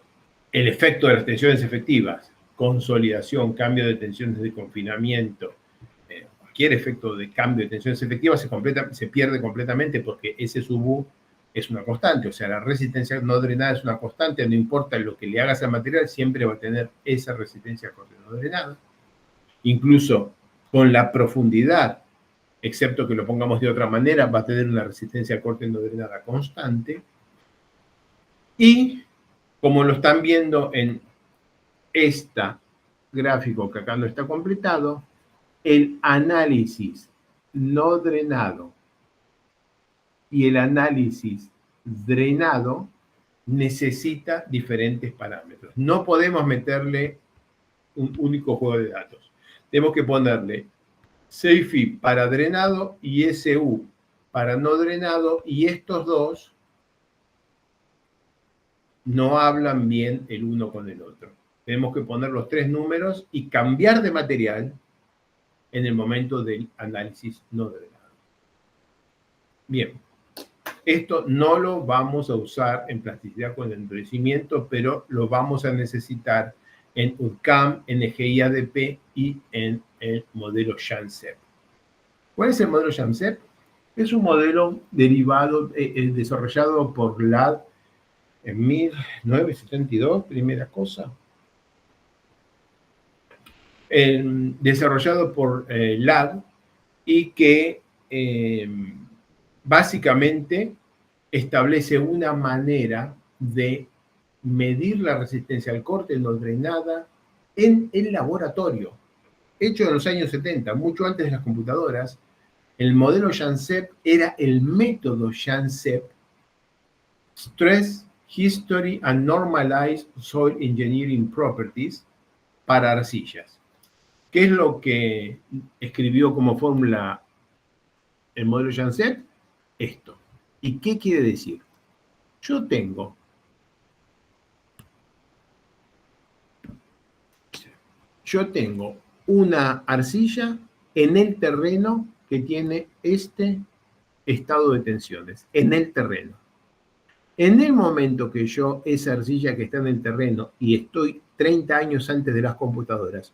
el efecto de las tensiones efectivas, consolidación, cambio de tensiones de confinamiento, cualquier efecto de cambio de tensiones efectivas se pierde completamente porque ese sub U es una constante, o sea, la resistencia no drenada es una constante, no importa lo que le hagas al material, siempre va a tener esa resistencia no drenada. Incluso con la profundidad, excepto que lo pongamos de otra manera, va a tener una resistencia al corte no drenada constante. Y como lo están viendo en este gráfico que acá no está completado, el análisis no drenado y el análisis drenado necesita diferentes parámetros. No podemos meterle un único juego de datos. Tenemos que ponerle SEIFI para drenado y SU para no drenado, y estos dos no hablan bien el uno con el otro. Tenemos que poner los tres números y cambiar de material en el momento del análisis no drenado. Bien, esto no lo vamos a usar en plasticidad con endurecimiento, pero lo vamos a necesitar en URCAM, en EGI-ADP y en el modelo SHANSEP. ¿Cuál es el modelo SHANSEP? Es un modelo derivado, desarrollado por LAD en 1972, primera cosa. Desarrollado por LAD y que básicamente establece una manera de medir la resistencia al corte no drenada en el laboratorio, hecho en los años 70, mucho antes de las computadoras. El modelo SHANSEP era el método SHANSEP, Stress, History and Normalized Soil Engineering Properties, para arcillas. ¿Qué es lo que escribió como fórmula el modelo SHANSEP? Esto. ¿Y qué quiere decir? Yo tengo una arcilla en el terreno que tiene este estado de tensiones, en el terreno. En el momento que yo, esa arcilla que está en el terreno, y estoy 30 años antes de las computadoras,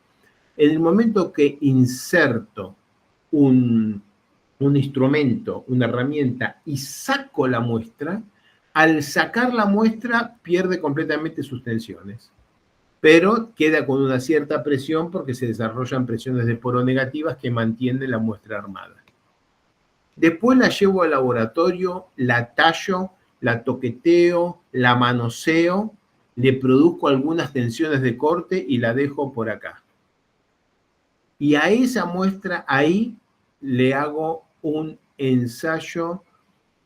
en el momento que inserto un instrumento, una herramienta, y saco la muestra, al sacar la muestra pierde completamente sus tensiones, pero queda con una cierta presión porque se desarrollan presiones de poro negativas que mantienen la muestra armada. Después la llevo al laboratorio, la tallo, la toqueteo, la manoseo, le produzco algunas tensiones de corte y la dejo por acá. Y a esa muestra ahí le hago un ensayo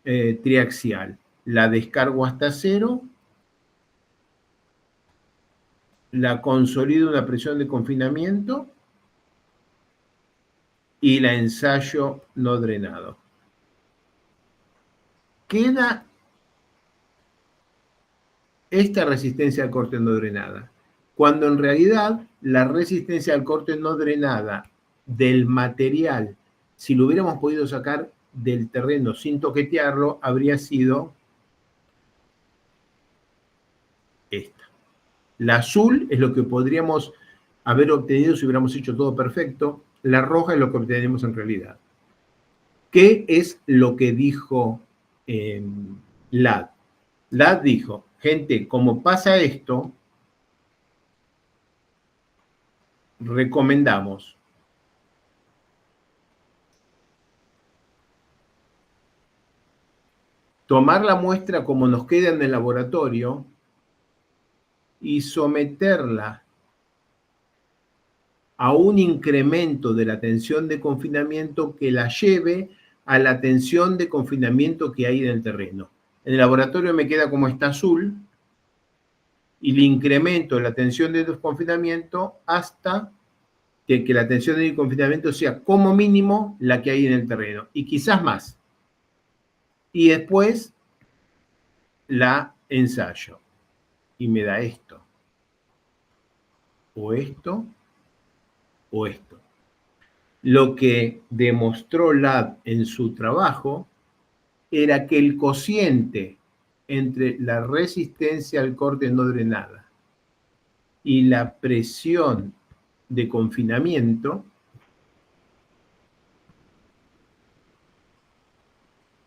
triaxial. La descargo hasta cero, la consolido una presión de confinamiento y la ensayo no drenado. Queda esta resistencia al corte no drenada, cuando en realidad la resistencia al corte no drenada del material, si lo hubiéramos podido sacar del terreno sin toquetearlo, habría sido esta. La azul es lo que podríamos haber obtenido si hubiéramos hecho todo perfecto. La roja es lo que obtenemos en realidad. ¿Qué es lo que dijo LAD? LAD dijo, gente, como pasa esto, recomendamos tomar la muestra como nos queda en el laboratorio y someterla a un incremento de la tensión de confinamiento que la lleve a la tensión de confinamiento que hay en el terreno. En el laboratorio me queda como está azul y le incremento la tensión de confinamiento hasta que la tensión de confinamiento sea como mínimo la que hay en el terreno, y quizás más. Y después la ensayo. Y me da esto. O esto, o esto. Lo que demostró Ladd en su trabajo era que el cociente entre la resistencia al corte no drenada y la presión de confinamiento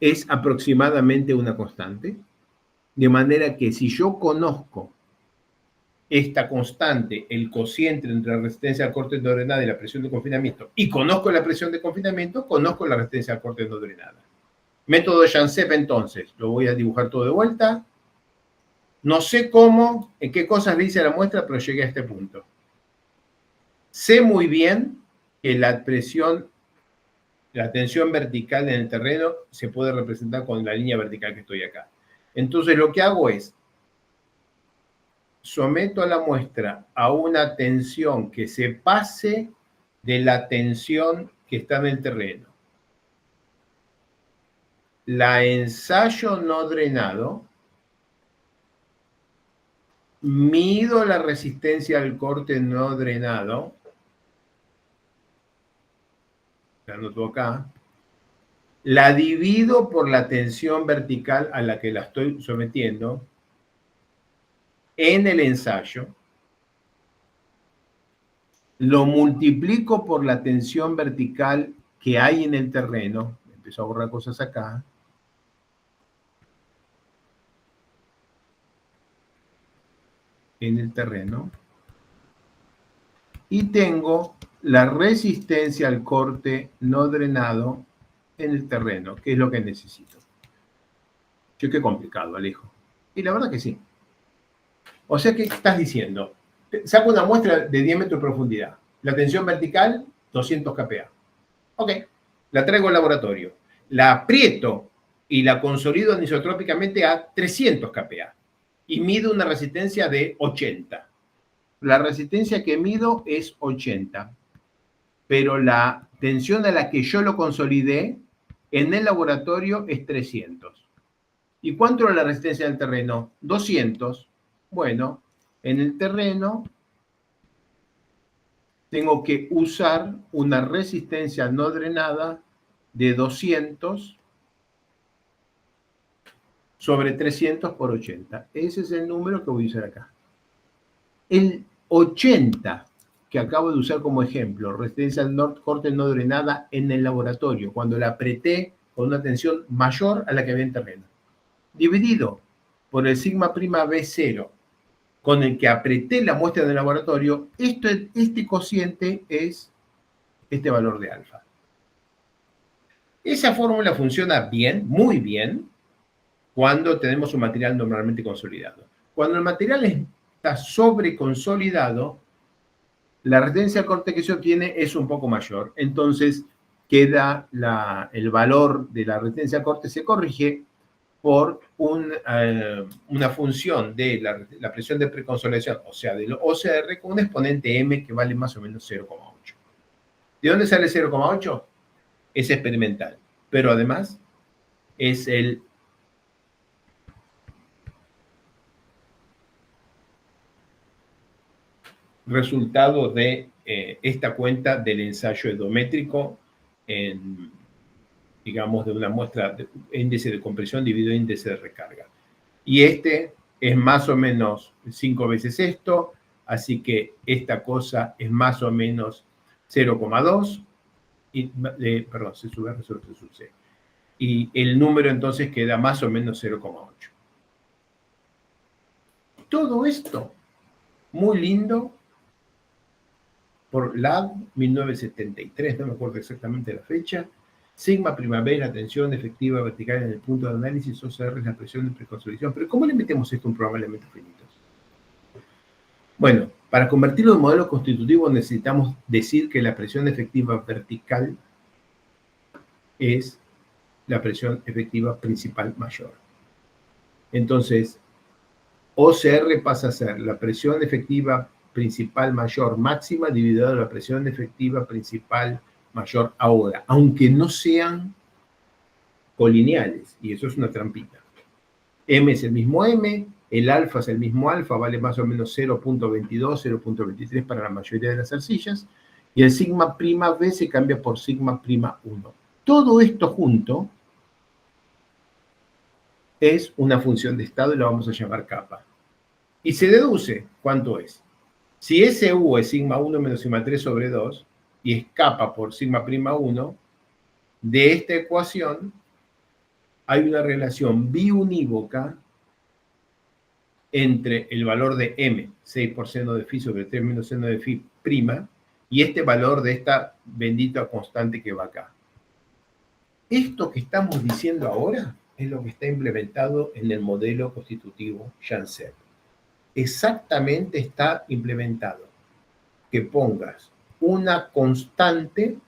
es aproximadamente una constante, de manera que si yo conozco esta constante, el cociente entre la resistencia al corte no drenada y la presión de confinamiento, y conozco la presión de confinamiento, conozco la resistencia al corte no drenada. Método de Janssen, entonces, lo voy a dibujar todo de vuelta. No sé cómo, en qué cosas dice la muestra, pero llegué a este punto. Sé muy bien que la tensión vertical en el terreno se puede representar con la línea vertical que estoy acá. Entonces, lo que hago es, someto a la muestra a una tensión que se pase de la tensión que está en el terreno. La ensayo no drenado, mido la resistencia al corte no drenado, la anoto acá, la divido por la tensión vertical a la que la estoy sometiendo en el ensayo, lo multiplico por la tensión vertical que hay en el terreno, empiezo a borrar cosas acá, en el terreno, y tengo la resistencia al corte no drenado en el terreno, que es lo que necesito. Yo qué complicado, Alejo. Y la verdad que sí. O sea, ¿qué estás diciendo? Saco una muestra de 10 metros de profundidad. La tensión vertical, 200 kPa. Ok, la traigo al laboratorio. La aprieto y la consolido anisotrópicamente a 300 kPa. Y mido una resistencia de 80. La resistencia que mido es 80. Pero la tensión a la que yo lo consolidé en el laboratorio es 300. ¿Y cuánto es la resistencia del terreno? 200. Bueno, en el terreno tengo que usar una resistencia no drenada de 200 sobre 300 por 80. Ese es el número que voy a usar acá. El 80 que acabo de usar como ejemplo, resistencia al corte no drenada en el laboratorio, cuando la apreté con una tensión mayor a la que había en terreno, dividido por el sigma prima B0, con el que apreté la muestra del laboratorio, este cociente es este valor de alfa. Esa fórmula funciona bien, muy bien, cuando tenemos un material normalmente consolidado. Cuando el material está sobreconsolidado, la resistencia al corte que se obtiene es un poco mayor. Entonces, queda el valor de la resistencia al corte se corrige por una función de la presión de preconsolidación, o sea, del OCR, con un exponente m que vale más o menos 0,8. ¿De dónde sale 0,8? Es experimental, pero además es el resultado de esta cuenta del ensayo edométrico digamos, de una muestra de índice de compresión dividido índice de recarga. Y este es más o menos 5 veces esto, así que esta cosa es más o menos 0,2, perdón, se sube resuelto sub C. Y el número entonces queda más o menos 0,8. Todo esto, muy lindo, por Ladd, 1973, no me acuerdo exactamente la fecha. Sigma primavera, tensión efectiva vertical en el punto de análisis, OCR es la presión de preconsolidación. Pero ¿cómo le metemos esto a un programa de elementos finitos? Bueno, para convertirlo en modelo constitutivo necesitamos decir que la presión efectiva vertical es la presión efectiva principal mayor. Entonces, OCR pasa a ser la presión efectiva principal mayor máxima dividido la presión efectiva principal mayor ahora, aunque no sean colineales, y eso es una trampita. M es el mismo M, el alfa es el mismo alfa, vale más o menos 0.22, 0.23 para la mayoría de las arcillas, y el sigma prima B se cambia por sigma prima 1. Todo esto junto es una función de estado y la vamos a llamar kappa. Y se deduce cuánto es. Si SU es sigma 1 menos sigma 3 sobre 2, y es kappa por sigma prima 1, de esta ecuación hay una relación biunívoca entre el valor de M, 6 por seno de phi sobre 3 menos seno de phi prima, y este valor de esta bendita constante que va acá. Esto que estamos diciendo ahora es lo que está implementado en el modelo constitutivo Janssen. Exactamente está implementado que pongas una constante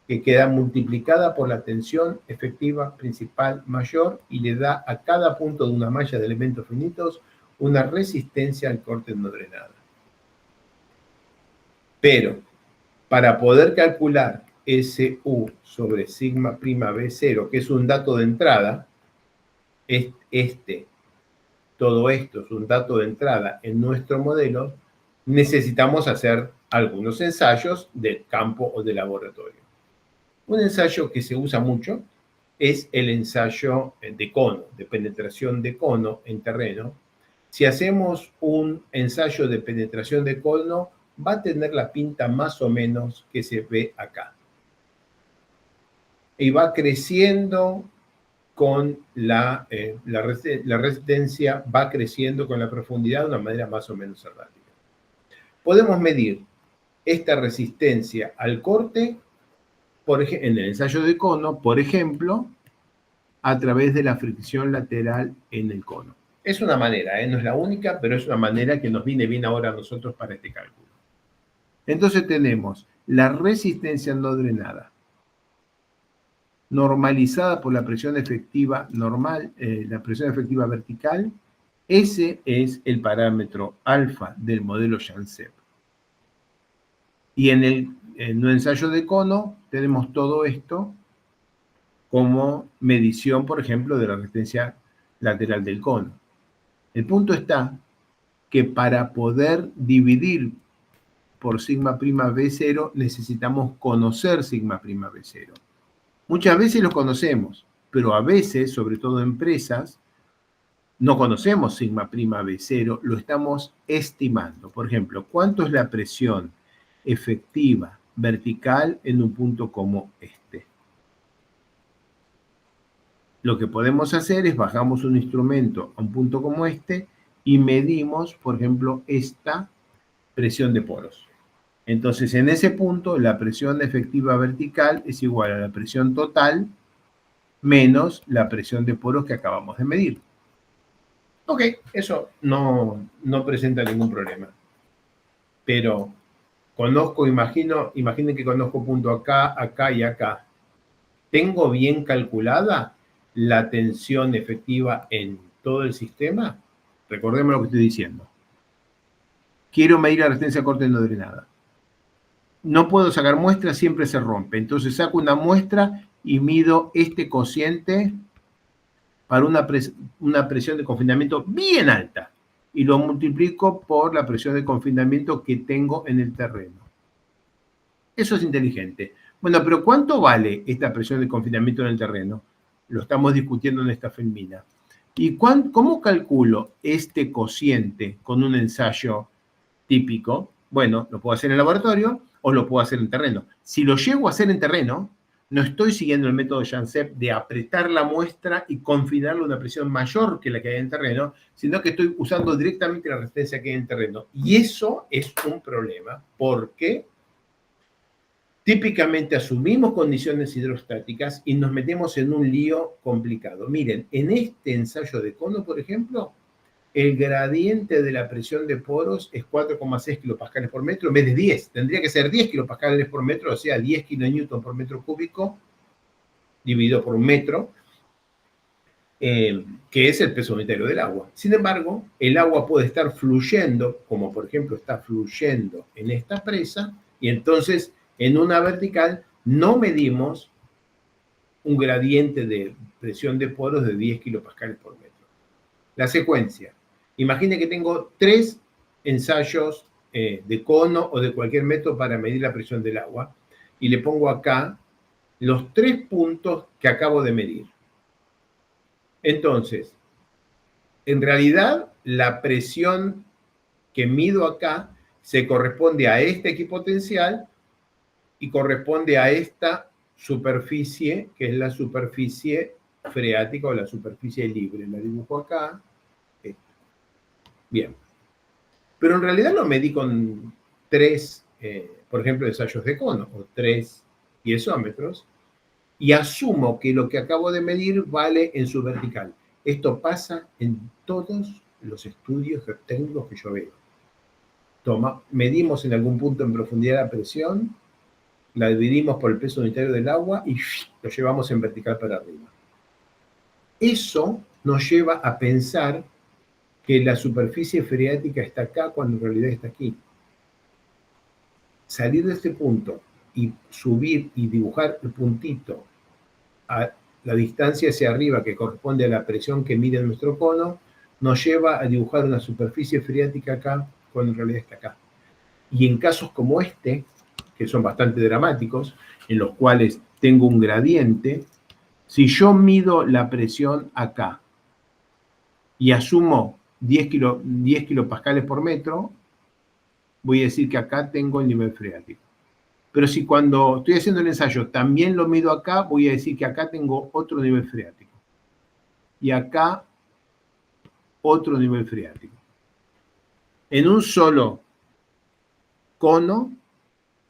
que queda multiplicada por la tensión efectiva principal mayor y le da a cada punto de una malla de elementos finitos una resistencia al corte no drenada. Pero para poder calcular SU sobre sigma prima B0, que es un dato de entrada, todo esto es un dato de entrada en nuestro modelo, necesitamos hacer algunos ensayos de campo o de laboratorio. Un ensayo que se usa mucho es el ensayo de cono, de penetración de cono en terreno. Si hacemos un ensayo de penetración de cono, va a tener la pinta más o menos que se ve acá. Y va creciendo con la resistencia, va creciendo con la profundidad de una manera más o menos errática. Podemos medir esta resistencia al corte en el ensayo de cono, por ejemplo, a través de la fricción lateral en el cono. Es una manera, no es la única, pero es una manera que nos viene bien ahora a nosotros para este cálculo. Entonces tenemos la resistencia no drenada, normalizada por la presión efectiva normal, la presión efectiva vertical. Ese es el parámetro alfa del modelo Janssen. Y en un ensayo de cono tenemos todo esto como medición, por ejemplo, de la resistencia lateral del cono. El punto está que para poder dividir por sigma prima B0 necesitamos conocer sigma prima B0. Muchas veces lo conocemos, pero a veces, sobre todo en empresas, no conocemos sigma prima B0, lo estamos estimando. Por ejemplo, ¿cuánto es la presión efectiva vertical en un punto como este? Lo que podemos hacer es bajamos un instrumento a un punto como este y medimos, por ejemplo, esta presión de poros. Entonces, en ese punto, la presión efectiva vertical es igual a la presión total menos la presión de poros que acabamos de medir. Ok, eso no presenta ningún problema. Pero imaginen que conozco punto acá, acá y acá. ¿Tengo bien calculada la tensión efectiva en todo el sistema? Recordemos lo que estoy diciendo. Quiero medir la resistencia a corte no drenada. No puedo sacar muestras, siempre se rompe. Entonces saco una muestra y mido este cociente para una presión de confinamiento bien alta. Y lo multiplico por la presión de confinamiento que tengo en el terreno. Eso es inteligente. Bueno, pero ¿cuánto vale esta presión de confinamiento en el terreno? Lo estamos discutiendo en esta filmina. ¿Y cómo calculo este cociente con un ensayo típico? Bueno, lo puedo hacer en el laboratorio o lo puedo hacer en terreno. Si lo llego a hacer en terreno, no estoy siguiendo el método Janssen de apretar la muestra y confinarla a una presión mayor que la que hay en terreno, sino que estoy usando directamente la resistencia que hay en terreno. Y eso es un problema porque típicamente asumimos condiciones hidrostáticas y nos metemos en un lío complicado. Miren, en este ensayo de cono, por ejemplo, el gradiente de la presión de poros es 4,6 kilopascales por metro en vez de 10. Tendría que ser 10 kilopascales por metro, o sea, 10 kilonewton por metro cúbico dividido por un metro. que es el peso unitario del agua. Sin embargo, el agua puede estar fluyendo, como por ejemplo está fluyendo en esta presa, y entonces en una vertical no medimos un gradiente de presión de poros de 10 kilopascales por metro. La secuencia. Imagine que tengo 3 ensayos de cono o de cualquier método para medir la presión del agua, y le pongo acá los 3 puntos que acabo de medir. Entonces, en realidad, la presión que mido acá se corresponde a este equipotencial y corresponde a esta superficie, que es la superficie freática o la superficie libre. La dibujo acá. Bien. Pero en realidad lo medí con 3, por ejemplo, ensayos de cono o 3 piezómetros, y asumo que lo que acabo de medir vale en su vertical. Esto pasa en todos los estudios geotécnicos que yo veo. Medimos en algún punto en profundidad la presión, la dividimos por el peso unitario del agua y lo llevamos en vertical para arriba. Eso nos lleva a pensar que la superficie freática está acá cuando en realidad está aquí. Salir de este punto y subir y dibujar el puntito a la distancia hacia arriba que corresponde a la presión que mide nuestro cono, nos lleva a dibujar una superficie freática acá cuando en realidad está acá. Y en casos como este, que son bastante dramáticos, en los cuales tengo un gradiente, si yo mido la presión acá y asumo 10 kilopascales por metro, voy a decir que acá tengo el nivel freático. Pero si cuando estoy haciendo el ensayo también lo mido acá, voy a decir que acá tengo otro nivel freático. Y acá otro nivel freático. En un solo cono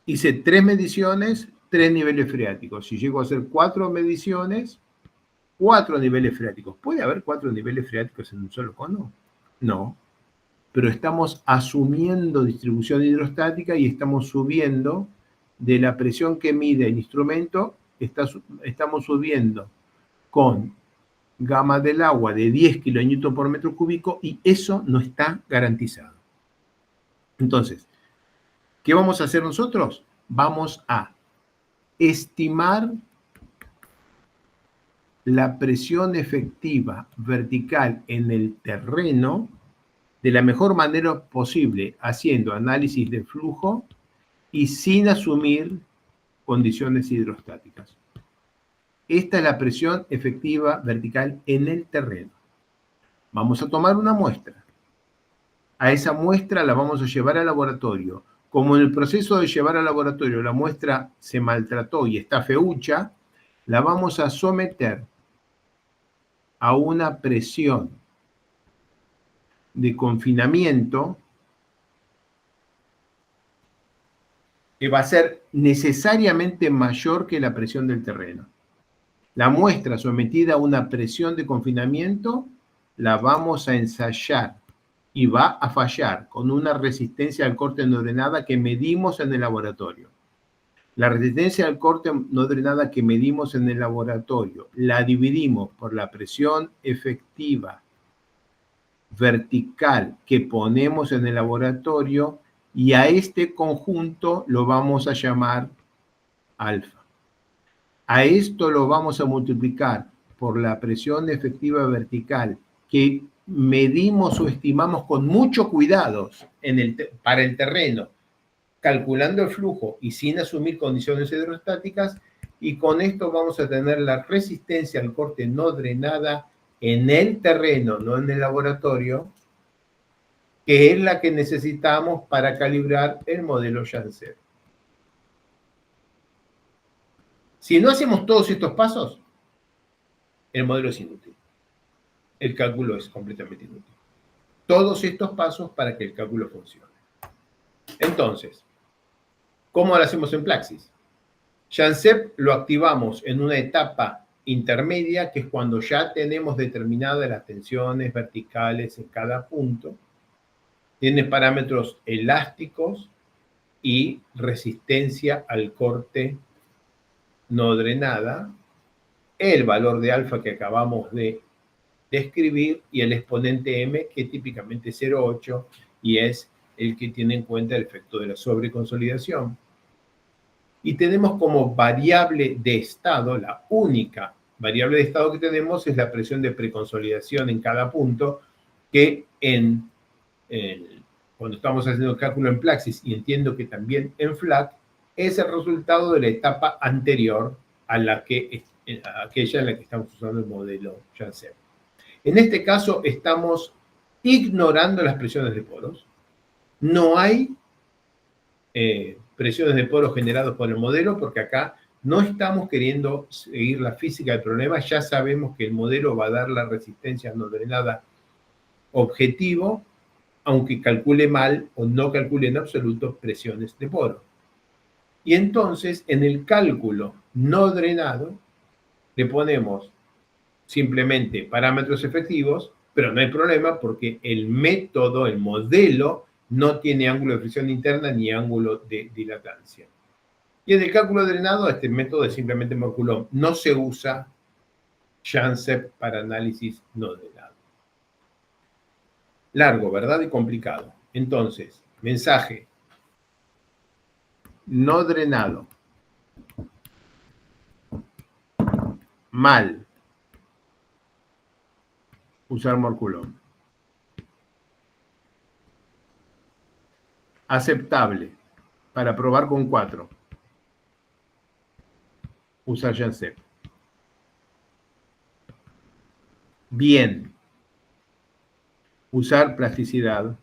hice 3 mediciones, 3 niveles freáticos. Si llego a hacer 4 mediciones, 4 niveles freáticos. ¿Puede haber 4 niveles freáticos en un solo cono? No. Pero estamos asumiendo distribución hidrostática y estamos subiendo de la presión que mide el instrumento, estamos subiendo con gama del agua de 10 kilonewton por metro cúbico, y eso no está garantizado. Entonces, ¿qué vamos a hacer nosotros? Vamos a estimar la presión efectiva vertical en el terreno de la mejor manera posible, haciendo análisis de flujo y sin asumir condiciones hidrostáticas. Esta es la presión efectiva vertical en el terreno. Vamos a tomar una muestra. A esa muestra la vamos a llevar al laboratorio. Como en el proceso de llevar al laboratorio la muestra se maltrató y está feucha, la vamos a someter a una presión de confinamiento que va a ser necesariamente mayor que la presión del terreno. La muestra sometida a una presión de confinamiento la vamos a ensayar y va a fallar con una resistencia al corte no drenada que medimos en el laboratorio. La resistencia al corte no drenada que medimos en el laboratorio la dividimos por la presión efectiva vertical que ponemos en el laboratorio, y a este conjunto lo vamos a llamar alfa. A esto lo vamos a multiplicar por la presión efectiva vertical que medimos o estimamos con mucho cuidado para el terreno, calculando el flujo y sin asumir condiciones hidrostáticas, y con esto vamos a tener la resistencia al corte no drenada en el terreno, no en el laboratorio, que es la que necesitamos para calibrar el modelo Janssen. Si no hacemos todos estos pasos, el modelo es inútil. El cálculo es completamente inútil. Todos estos pasos para que el cálculo funcione. Entonces, ¿cómo lo hacemos en Plaxis? Janssen lo activamos en una etapa intermedia, que es cuando ya tenemos determinadas las tensiones verticales en cada punto. Tiene parámetros elásticos y resistencia al corte no drenada. El valor de alfa que acabamos de describir, y el exponente m, que típicamente es 0,8, y es el que tiene en cuenta el efecto de la sobreconsolidación. Y tenemos como variable de estado, la única variable de estado que tenemos es la presión de preconsolidación en cada punto, que cuando estamos haciendo el cálculo en Plaxis, y entiendo que también en FLAC, es el resultado de la etapa anterior a aquella en la que estamos usando el modelo Janssen. En este caso estamos ignorando las presiones de poros. No hay presiones de poros generados por el modelo, porque acá no estamos queriendo seguir la física del problema. Ya sabemos que el modelo va a dar la resistencia no drenada objetivo, aunque calcule mal o no calcule en absoluto presiones de poro. Y entonces, en el cálculo no drenado, le ponemos simplemente parámetros efectivos, pero no hay problema porque el método, el modelo, no tiene ángulo de fricción interna ni ángulo de dilatancia. Y en el cálculo drenado, este método es simplemente Morcoulomb. No se usa Janssen para análisis no drenado. Largo, ¿verdad? Y complicado. Entonces, mensaje. No drenado. Mal. Usar Morcoulomb. Aceptable. Para probar con 4. Usar Janssen. Bien. Usar plasticidad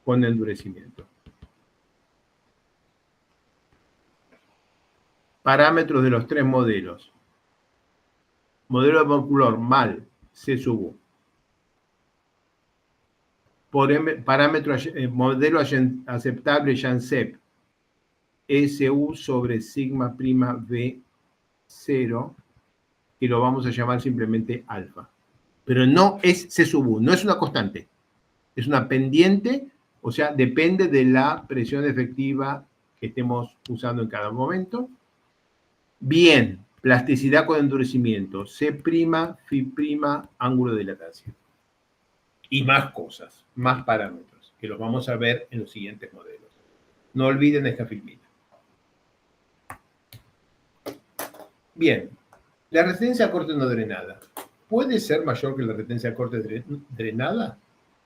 con endurecimiento. Parámetros de los 3 modelos. Modelo de Morcoulomb, mal, C sub U. Parámetro, modelo aceptable Janssen, SU sobre sigma prima V0, que lo vamos a llamar simplemente alfa. Pero no es C sub U, no es una constante. Es una pendiente, o sea, depende de la presión efectiva que estemos usando en cada momento. Bien, plasticidad con endurecimiento, C', Φ', ángulo de dilatancia. Y más cosas, más parámetros, que los vamos a ver en los siguientes modelos. No olviden esta filmita. Bien, la resistencia a corte no drenada, ¿puede ser mayor que la resistencia a corte drenada?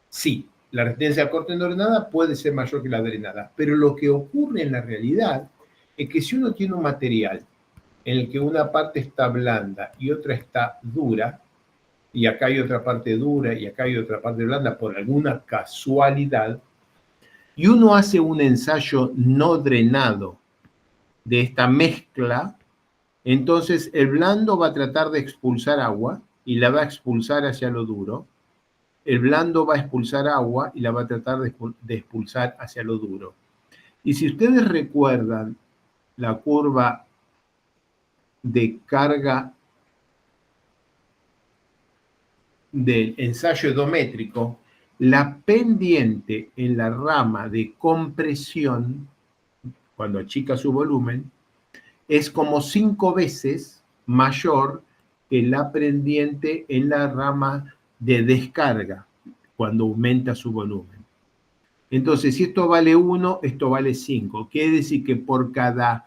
Sí, la resistencia a corte no drenada puede ser mayor que la drenada, pero lo que ocurre en la realidad es que si uno tiene un material en el que una parte está blanda y otra está dura, y acá hay otra parte dura y acá hay otra parte blanda por alguna casualidad, y uno hace un ensayo no drenado de esta mezcla, entonces el blando va a tratar de expulsar agua y la va a expulsar hacia lo duro. El blando va a expulsar agua y la va a tratar de expulsar hacia lo duro. Y si ustedes recuerdan la curva de carga del ensayo edométrico, la pendiente en la rama de compresión, cuando achica su volumen, es como 5 veces mayor que la pendiente en la rama de descarga, cuando aumenta su volumen. Entonces, si esto vale 1, esto vale 5. Quiere decir que por cada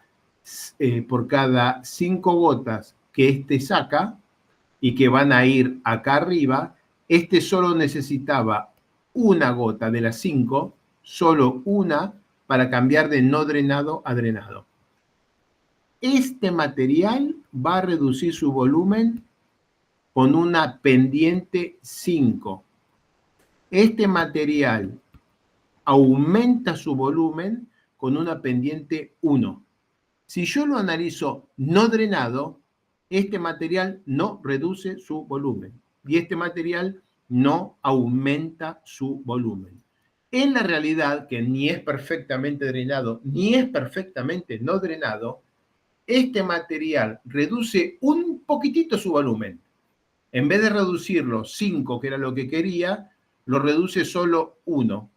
5 gotas que este saca, y que van a ir acá arriba, este solo necesitaba una gota de las 5, solo una, para cambiar de no drenado a drenado. Este material va a reducir su volumen con una pendiente 5. Este material aumenta su volumen con una pendiente 1. Si yo lo analizo no drenado, este material no reduce su volumen y este material no aumenta su volumen. En la realidad, que ni es perfectamente drenado ni es perfectamente no drenado, este material reduce un poquitito su volumen. En vez de reducirlo 5, que era lo que quería, lo reduce solo 1.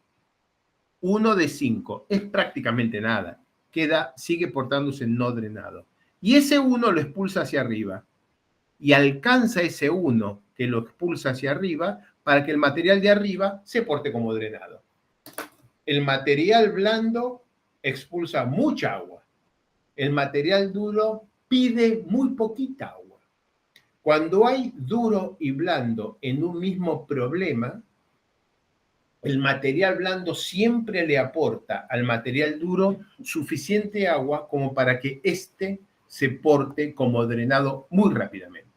1 de 5. Es prácticamente nada. Sigue portándose no drenado. Y ese 1 lo expulsa hacia arriba. y alcanza ese 1 que lo expulsa hacia arriba para que el material de arriba se porte como drenado. El material blando expulsa mucha agua. El material duro pide muy poquita agua. Cuando hay duro y blando en un mismo problema, el material blando siempre le aporta al material duro suficiente agua como para que éste se porte como drenado muy rápidamente.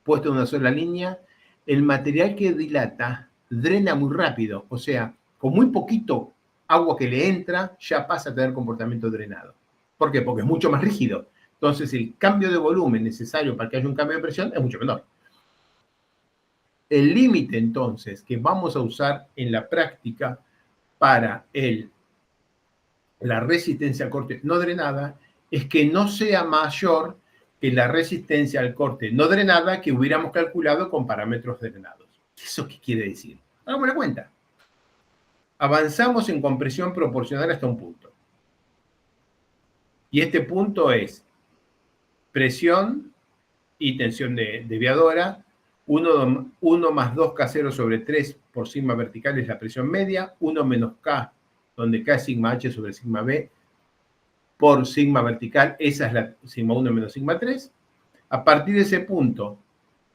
Puesto en una sola línea, el material que dilata drena muy rápido, o sea, con muy poquito agua que le entra, ya pasa a tener comportamiento drenado. ¿Por qué? Porque es mucho más rígido. Entonces, el cambio de volumen necesario para que haya un cambio de presión es mucho menor. El límite, entonces, que vamos a usar en la práctica para la resistencia al corte no drenada es que no sea mayor que la resistencia al corte no drenada que hubiéramos calculado con parámetros drenados. ¿Eso qué quiere decir? Hagamos la cuenta. Avanzamos en compresión proporcional hasta un punto. Y este punto es presión y tensión desviadora. 1 más 2K0 sobre 3 por sigma vertical es la presión media. 1 menos K, donde K es sigma H sobre sigma B, por sigma vertical. Esa es la sigma 1 menos sigma 3. A partir de ese punto,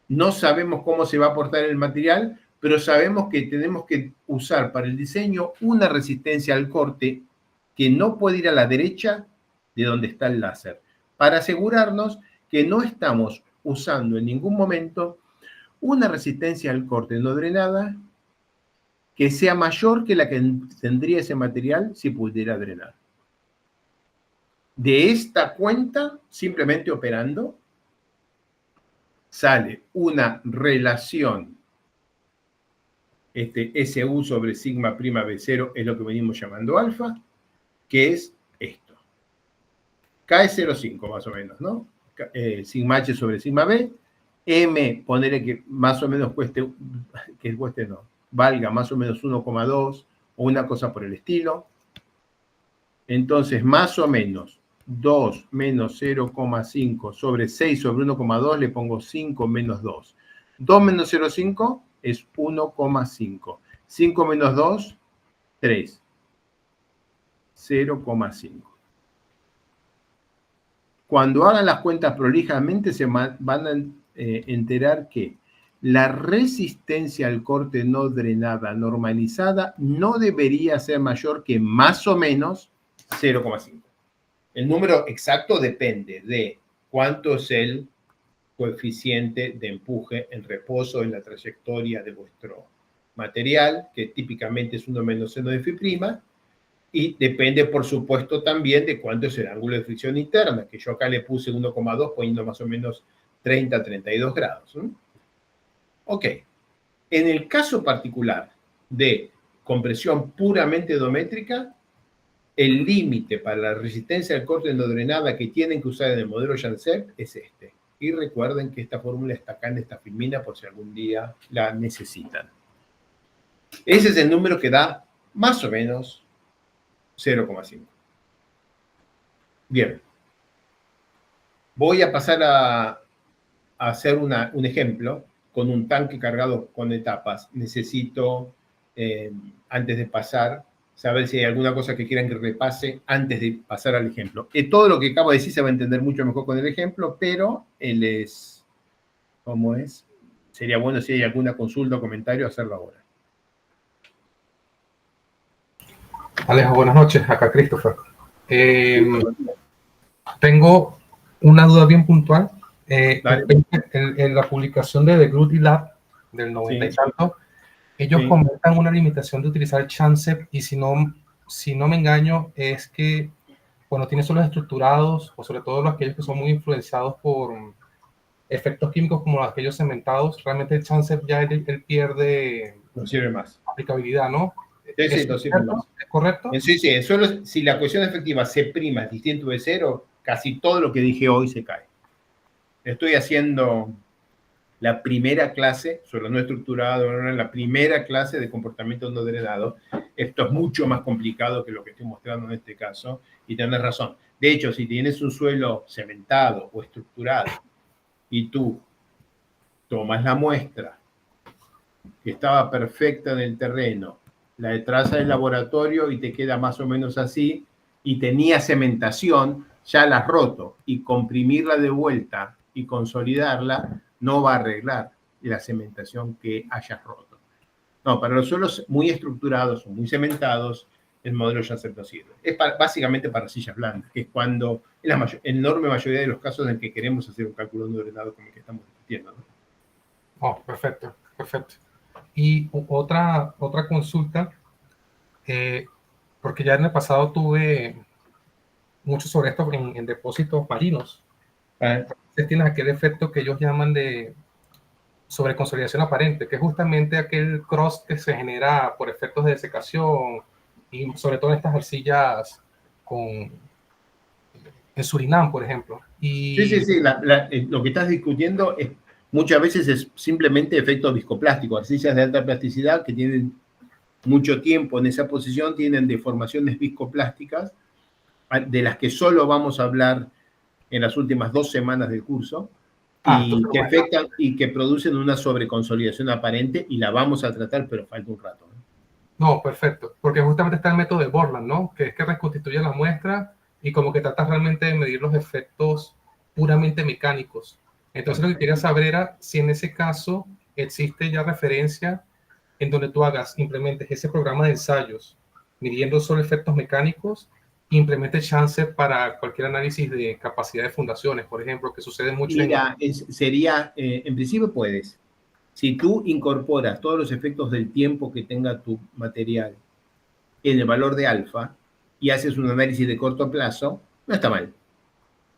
no sabemos cómo se va a aportar el material, pero sabemos que tenemos que usar para el diseño una resistencia al corte que no puede ir a la derecha de donde está el láser, para asegurarnos que no estamos usando en ningún momento una resistencia al corte no drenada que sea mayor que la que tendría ese material si pudiera drenar. De esta cuenta, simplemente operando, sale una relación, SU sobre sigma prima B0 es lo que venimos llamando alfa, que es esto. K es 0,5 más o menos, ¿no? Sigma H sobre sigma B, M, ponerle que más o menos valga más o menos 1,2 o una cosa por el estilo. Entonces, más o menos 2 menos 0,5 sobre 6 sobre 1,2 le pongo 5 menos 2. 2 menos 0,5 es 1,5. 5 menos 2, 3. 0,5. Cuando hagan las cuentas prolijamente se van a enterar que la resistencia al corte no drenada normalizada no debería ser mayor que más o menos 0,5. El número exacto depende de cuánto es el coeficiente de empuje en reposo en la trayectoria de vuestro material, que típicamente es 1 menos seno de φ', y depende, por supuesto, también de cuánto es el ángulo de fricción interna, que yo acá le puse 1,2 poniendo más o menos 30, 32 grados. Ok. En el caso particular de compresión puramente edométrica, el límite para la resistencia al corte no drenada que tienen que usar en el modelo Janssen es este. Y recuerden que esta fórmula está acá en esta filmina por si algún día la necesitan. Ese es el número que da más o menos 0,5. Bien. Voy a pasar a hacer un ejemplo con un tanque cargado con etapas. Necesito, antes de pasar, saber si hay alguna cosa que quieran que repase antes de pasar al ejemplo. Todo lo que acabo de decir se va a entender mucho mejor con el ejemplo, pero ¿cómo es? Sería bueno si hay alguna consulta o comentario hacerlo ahora. Alejo, buenas noches. Acá Christopher. Tengo una duda bien puntual. En la publicación de The Grudy Lab del 90 y tanto, ellos comentan una limitación de utilizar Chancept y si no me engaño es que, bueno, tiene solo estructurados o sobre todo aquellos que son muy influenciados por efectos químicos como aquellos cementados, realmente el Chancept ya él pierde no sirve más aplicabilidad, ¿no? Sí, no sirve más. ¿Es correcto? Sí, solo si la cohesión efectiva C' es distinto de 0, casi todo lo que dije hoy se cae. Estoy haciendo la primera clase sobre lo no estructurado, la primera clase de comportamiento no drenado. Esto es mucho más complicado que lo que estoy mostrando en este caso, y tenés razón. De hecho, si tienes un suelo cementado o estructurado y tú tomas la muestra, que estaba perfecta en el terreno, la traes al laboratorio y te queda más o menos así, y tenía cementación, ya la has roto, y comprimirla de vuelta y consolidarla no va a arreglar la cementación que hayas roto. No, para los suelos muy estructurados o muy cementados, el modelo Janssen no sirve. Es básicamente para sillas blandas, que es cuando, en la enorme mayoría de los casos en que queremos hacer un cálculo no ordenado como el que estamos discutiendo, ¿no? Oh, perfecto, perfecto. Y otra consulta, porque ya en el pasado tuve mucho sobre esto en depósitos marinos. Tienen aquel efecto que ellos llaman de sobreconsolidación aparente, que es justamente aquel cross que se genera por efectos de desecación y sobre todo en estas arcillas en Surinam, por ejemplo. Sí. Lo que estás discutiendo es, muchas veces es simplemente efecto viscoplástico. Arcillas de alta plasticidad que tienen mucho tiempo en esa posición tienen deformaciones viscoplásticas, de las que solo vamos a hablar en las últimas 2 semanas del curso, y que afectan y que producen una sobreconsolidación aparente, y la vamos a tratar, pero falta un rato. No, perfecto, porque justamente está el método de Borland, ¿no? Que es que reconstituye la muestra y como que trata realmente de medir los efectos puramente mecánicos. Entonces lo que quería saber era si en ese caso existe ya referencia en donde tú implementes ese programa de ensayos, midiendo solo efectos mecánicos, e implementes chance para cualquier análisis de capacidad de fundaciones, por ejemplo, que sucede mucho. Mira, en principio puedes. Si tú incorporas todos los efectos del tiempo que tenga tu material en el valor de alfa y haces un análisis de corto plazo, no está mal.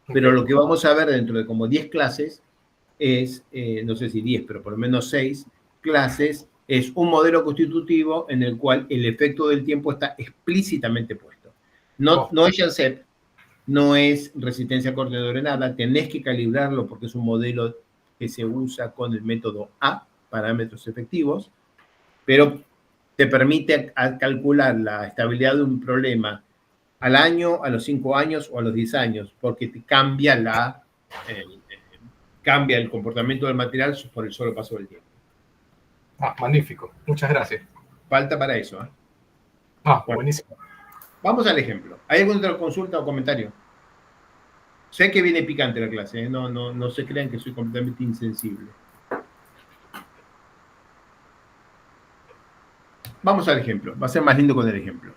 Pero lo que vamos a ver dentro de como 10 clases es, no sé si 10, pero por lo menos 6 clases, es un modelo constitutivo en el cual el efecto del tiempo está explícitamente puesto. No es Janssen, no es resistencia corneorenada, tenés que calibrarlo porque es un modelo que se usa con el método A, parámetros efectivos, pero te permite calcular la estabilidad de un problema al año, a los 5 años o a los 10 años, porque te cambia cambia el comportamiento del material por el solo paso del tiempo. Magnífico, muchas gracias. Falta para eso. Bueno, buenísimo. Vamos al ejemplo. ¿Hay alguna otra consulta o comentario? Sé que viene picante la clase, ¿eh? No se crean que soy completamente insensible. Vamos al ejemplo, va a ser más lindo con el ejemplo.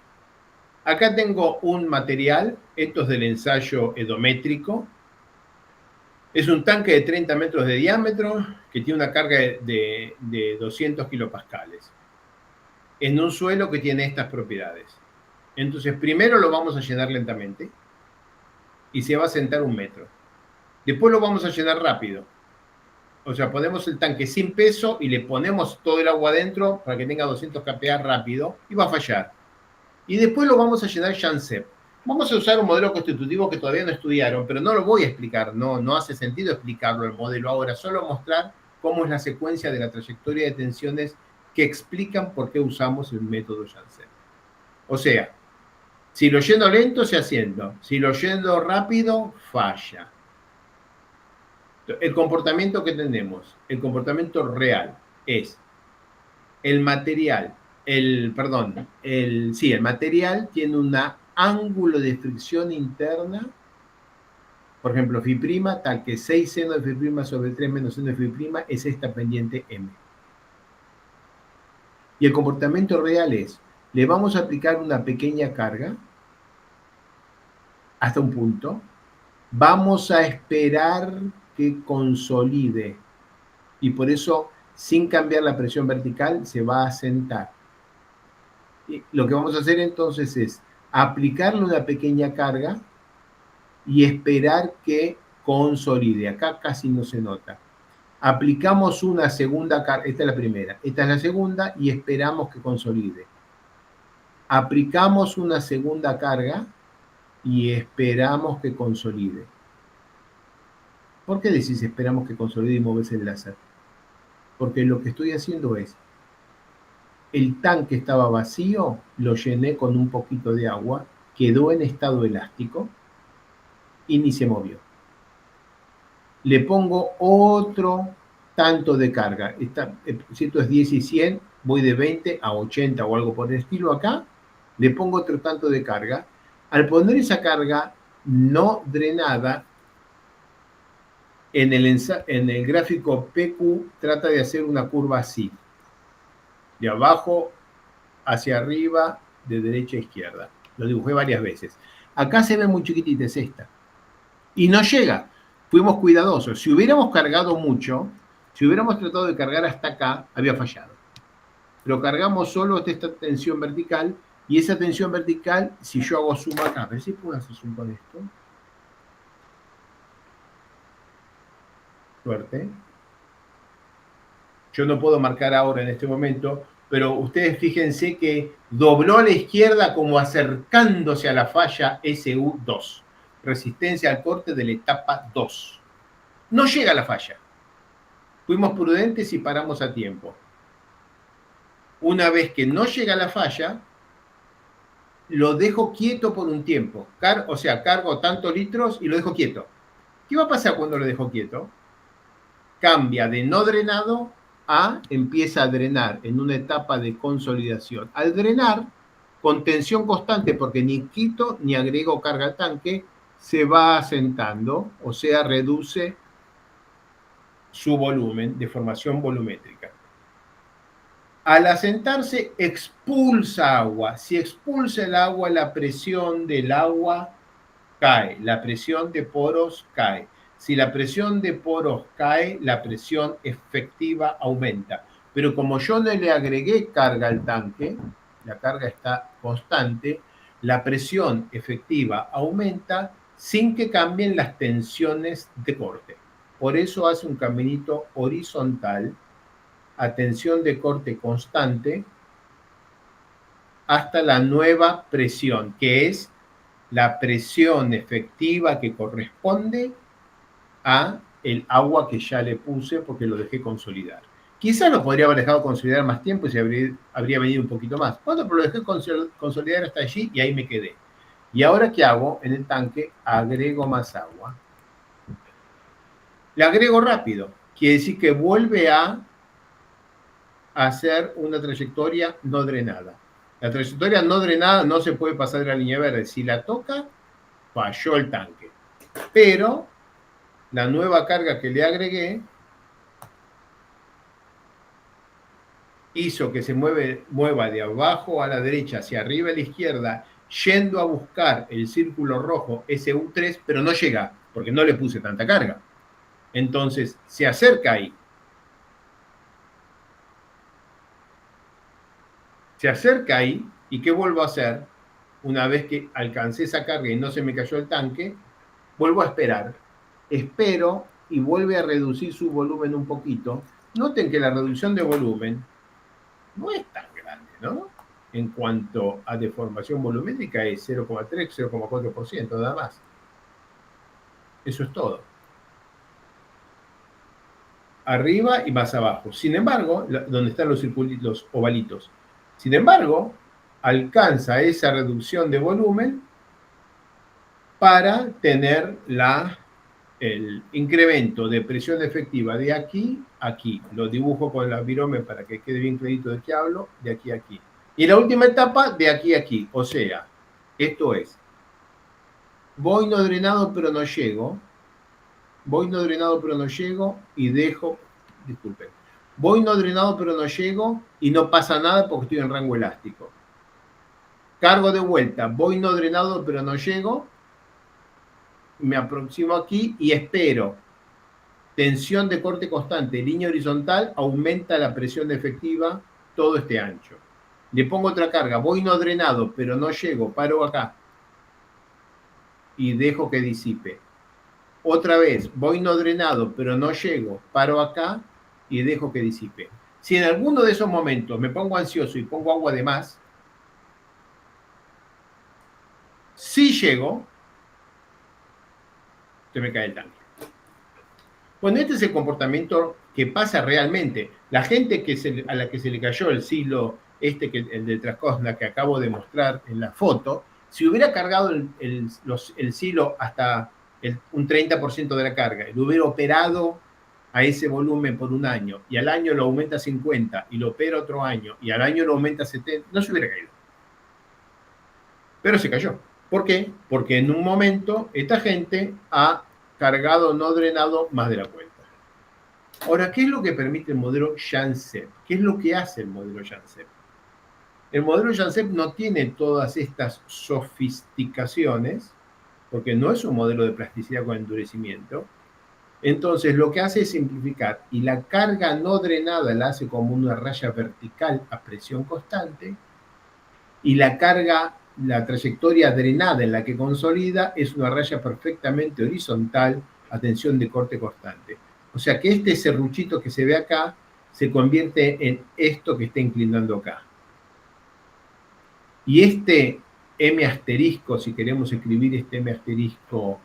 Acá tengo un material, esto es del ensayo edométrico. Es un tanque de 30 metros de diámetro que tiene una carga de 200 kilopascales en un suelo que tiene estas propiedades. Entonces, primero lo vamos a llenar lentamente y se va a sentar 1 metro. Después lo vamos a llenar rápido. O sea, ponemos el tanque sin peso y le ponemos todo el agua adentro para que tenga 200 kPa rápido y va a fallar. Y después lo vamos a llenar Janssen. Vamos a usar un modelo constitutivo que todavía no estudiaron, pero no lo voy a explicar, no hace sentido explicarlo el modelo ahora, solo mostrar cómo es la secuencia de la trayectoria de tensiones que explican por qué usamos el método Janssen. O sea, si lo lleno lento se asienta, si lo lleno rápido falla. El comportamiento que tenemos, el comportamiento real es el material, el material tiene un ángulo de fricción interna, por ejemplo, φ', tal que 6 seno de φ' sobre 3 menos seno de φ' es esta pendiente M. Y el comportamiento real es, le vamos a aplicar una pequeña carga hasta un punto, vamos a esperar que consolide y por eso, sin cambiar la presión vertical, se va a sentar. Y lo que vamos a hacer entonces es aplicarle una pequeña carga y esperar que consolide. Acá casi no se nota. Aplicamos una segunda carga, esta es la primera, esta es la segunda y esperamos que consolide. Aplicamos una segunda carga y esperamos que consolide. ¿Por qué decís esperamos que consolide y mueves el láser? Porque lo que estoy haciendo es, el tanque estaba vacío, lo llené con un poquito de agua, quedó en estado elástico y ni se movió. le pongo otro tanto de carga. Si esto es 10 y 100, voy de 20 a 80 o algo por el estilo acá, le pongo otro tanto de carga. Al poner esa carga no drenada, en el gráfico PQ trata de hacer una curva así, de abajo hacia arriba, de derecha a izquierda. Lo dibujé varias veces. Acá se ve muy chiquitita, es esta. Y no llega. Fuimos cuidadosos. Si hubiéramos cargado mucho, si hubiéramos tratado de cargar hasta acá, había fallado. Pero cargamos solo esta tensión vertical, y esa tensión vertical, si yo hago zoom acá, a ver si puedo hacer zoom con esto. Suerte. Yo no puedo marcar ahora en este momento, pero ustedes fíjense que dobló a la izquierda como acercándose a la falla SU2. Resistencia al corte de la etapa 2. No llega a la falla. Fuimos prudentes y paramos a tiempo. Una vez que no llega a la falla, lo dejo quieto por un tiempo. O sea, cargo tantos litros y lo dejo quieto. ¿Qué va a pasar cuando lo dejo quieto? Cambia de no drenado a empieza a drenar en una etapa de consolidación. Al drenar, con tensión constante, porque ni quito ni agrego carga al tanque, se va asentando, o sea, reduce su volumen de formación volumétrica. Al asentarse, expulsa agua. Si expulsa el agua, la presión del agua cae, la presión de poros cae. Si la presión de poros cae, la presión efectiva aumenta. Pero como yo no le agregué carga al tanque, la carga está constante, la presión efectiva aumenta sin que cambien las tensiones de corte. Por eso hace un caminito horizontal a tensión de corte constante hasta la nueva presión, que es la presión efectiva que corresponde a el agua que ya le puse porque lo dejé consolidar. Quizás lo podría haber dejado consolidar más tiempo y se habría venido un poquito más. Bueno, pero lo dejé consolidar hasta allí y ahí me quedé. Y ahora, ¿qué hago? En el tanque agrego más agua. Le agrego rápido. Quiere decir que vuelve a hacer una trayectoria no drenada. La trayectoria no drenada no se puede pasar de la línea verde. Si la toca, falló el tanque. Pero la nueva carga que le agregué hizo que se mueva de abajo a la derecha hacia arriba a la izquierda, yendo a buscar el círculo rojo SU3, pero no llega, porque no le puse tanta carga. Entonces, se acerca ahí. Se acerca ahí, ¿y qué vuelvo a hacer? Una vez que alcancé esa carga y no se me cayó el tanque, vuelvo a esperar. Espero y vuelve a reducir su volumen un poquito. Noten que la reducción de volumen no es tan grande, ¿no? En cuanto a deformación volumétrica es 0,3, 0,4%, nada más. Eso es todo. Arriba y más abajo. Sin embargo, donde están los circulitos, los ovalitos. Sin embargo, alcanza esa reducción de volumen para tener el incremento de presión efectiva de aquí a aquí. Lo dibujo con la virome para que quede bien clarito de qué hablo, de aquí a aquí. Y la última etapa, de aquí a aquí. O sea, esto es, voy no drenado pero no llego, voy no drenado pero no llego y dejo, disculpen, voy no drenado pero no llego y no pasa nada porque estoy en rango elástico. Cargo de vuelta, voy no drenado pero no llego, me aproximo aquí y espero. Tensión de corte constante, línea horizontal, aumenta la presión efectiva todo este ancho. Le pongo otra carga, voy no drenado, pero no llego, paro acá y dejo que disipe. Otra vez, voy no drenado, pero no llego, paro acá y dejo que disipe. Si en alguno de esos momentos me pongo ansioso y pongo agua de más, si llego, se me cae el tanque. Bueno, este es el comportamiento que pasa realmente. La gente a la que se le cayó el silo, el de Trascosna que acabo de mostrar en la foto, si hubiera cargado el silo hasta un 30% de la carga, y lo hubiera operado a ese volumen por un año, y al año lo aumenta a 50, y lo opera otro año, y al año lo aumenta a 70, no se hubiera caído. Pero se cayó. ¿Por qué? Porque en un momento esta gente ha cargado no drenado más de la cuenta. Ahora, ¿qué es lo que permite el modelo Janssen? ¿Qué es lo que hace el modelo Janssen? El modelo Janssen no tiene todas estas sofisticaciones, porque no es un modelo de plasticidad con endurecimiento. Entonces, lo que hace es simplificar, y la carga no drenada la hace como una raya vertical a presión constante, y la carga, la trayectoria drenada en la que consolida es una raya perfectamente horizontal a tensión de corte constante. O sea que este serruchito que se ve acá se convierte en esto que está inclinando acá. Y este M asterisco, si queremos escribir este M asterisco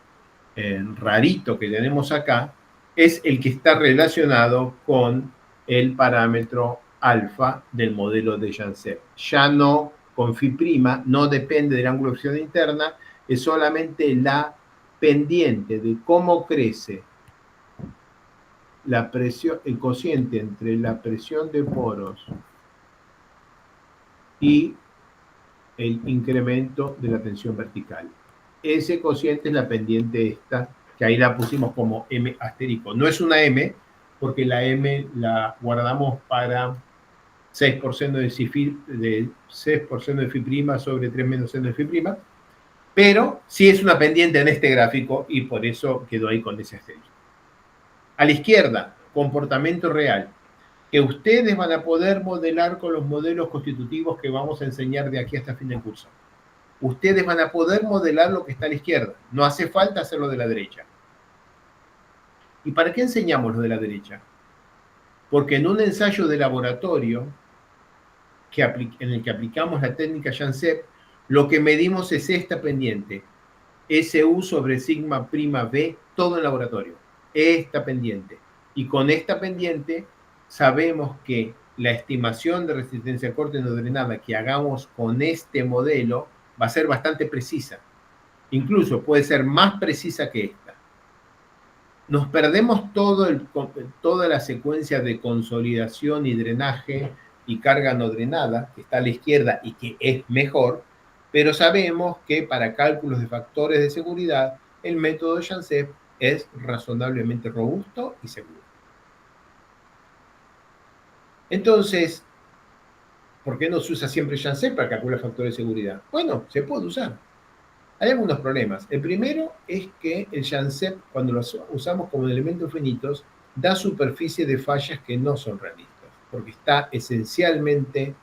rarito que tenemos acá, es el que está relacionado con el parámetro alfa del modelo de Janssen. Ya no con phi prima, no depende del ángulo de fricción interna, es solamente la pendiente de cómo crece la presión, el cociente entre la presión de poros y el incremento de la tensión vertical. Ese cociente es la pendiente esta, que ahí la pusimos como M asterisco. No es una M, porque la M la guardamos para 6% de 6% de phi prima sobre 3 menos n de phi prima, pero sí es una pendiente en este gráfico y por eso quedó ahí con ese asterisco. A la izquierda, comportamiento real, que ustedes van a poder modelar con los modelos constitutivos que vamos a enseñar de aquí hasta fin del curso. Ustedes van a poder modelar lo que está a la izquierda. No hace falta hacerlo de la derecha. ¿Y para qué enseñamos lo de la derecha? Porque en un ensayo de laboratorio en el que aplicamos la técnica Janssen, lo que medimos es esta pendiente, SU sobre sigma prima B, todo en laboratorio. Esta pendiente. Y con esta pendiente sabemos que la estimación de resistencia a corte no drenada que hagamos con este modelo va a ser bastante precisa. Incluso puede ser más precisa que esta. Nos perdemos toda la secuencia de consolidación y drenaje y carga no drenada, que está a la izquierda y que es mejor, pero sabemos que para cálculos de factores de seguridad, el método de Janssen es razonablemente robusto y seguro. Entonces, ¿por qué no se usa siempre Janssen para calcular factores de seguridad? Bueno, se puede usar. Hay algunos problemas. El primero es que el Janssen, cuando lo usamos como elementos finitos, da superficie de fallas que no son realistas, porque está esencialmente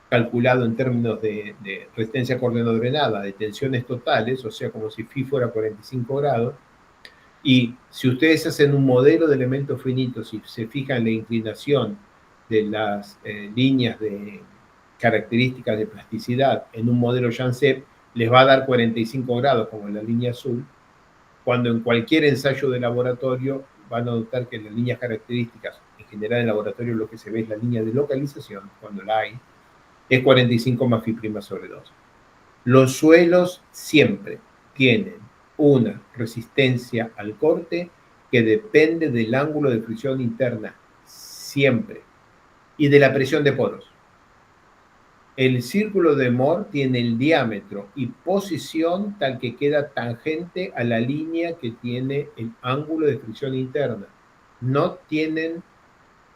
calculado en términos de resistencia a corte no drenada, de tensiones totales, o sea, como si phi fuera 45 grados, y si ustedes hacen un modelo de elementos finitos y se fijan en la inclinación de las líneas de características de plasticidad en un modelo Janssen, les va a dar 45 grados, como en la línea azul, cuando en cualquier ensayo de laboratorio van a notar que las líneas características, en general en laboratorio lo que se ve es la línea de localización, cuando la hay, es 45 más phi prima sobre 2. Los suelos siempre tienen una resistencia al corte que depende del ángulo de fricción interna, siempre, y de la presión de poros. El círculo de Moore tiene el diámetro y posición tal que queda tangente a la línea que tiene el ángulo de fricción interna. No tienen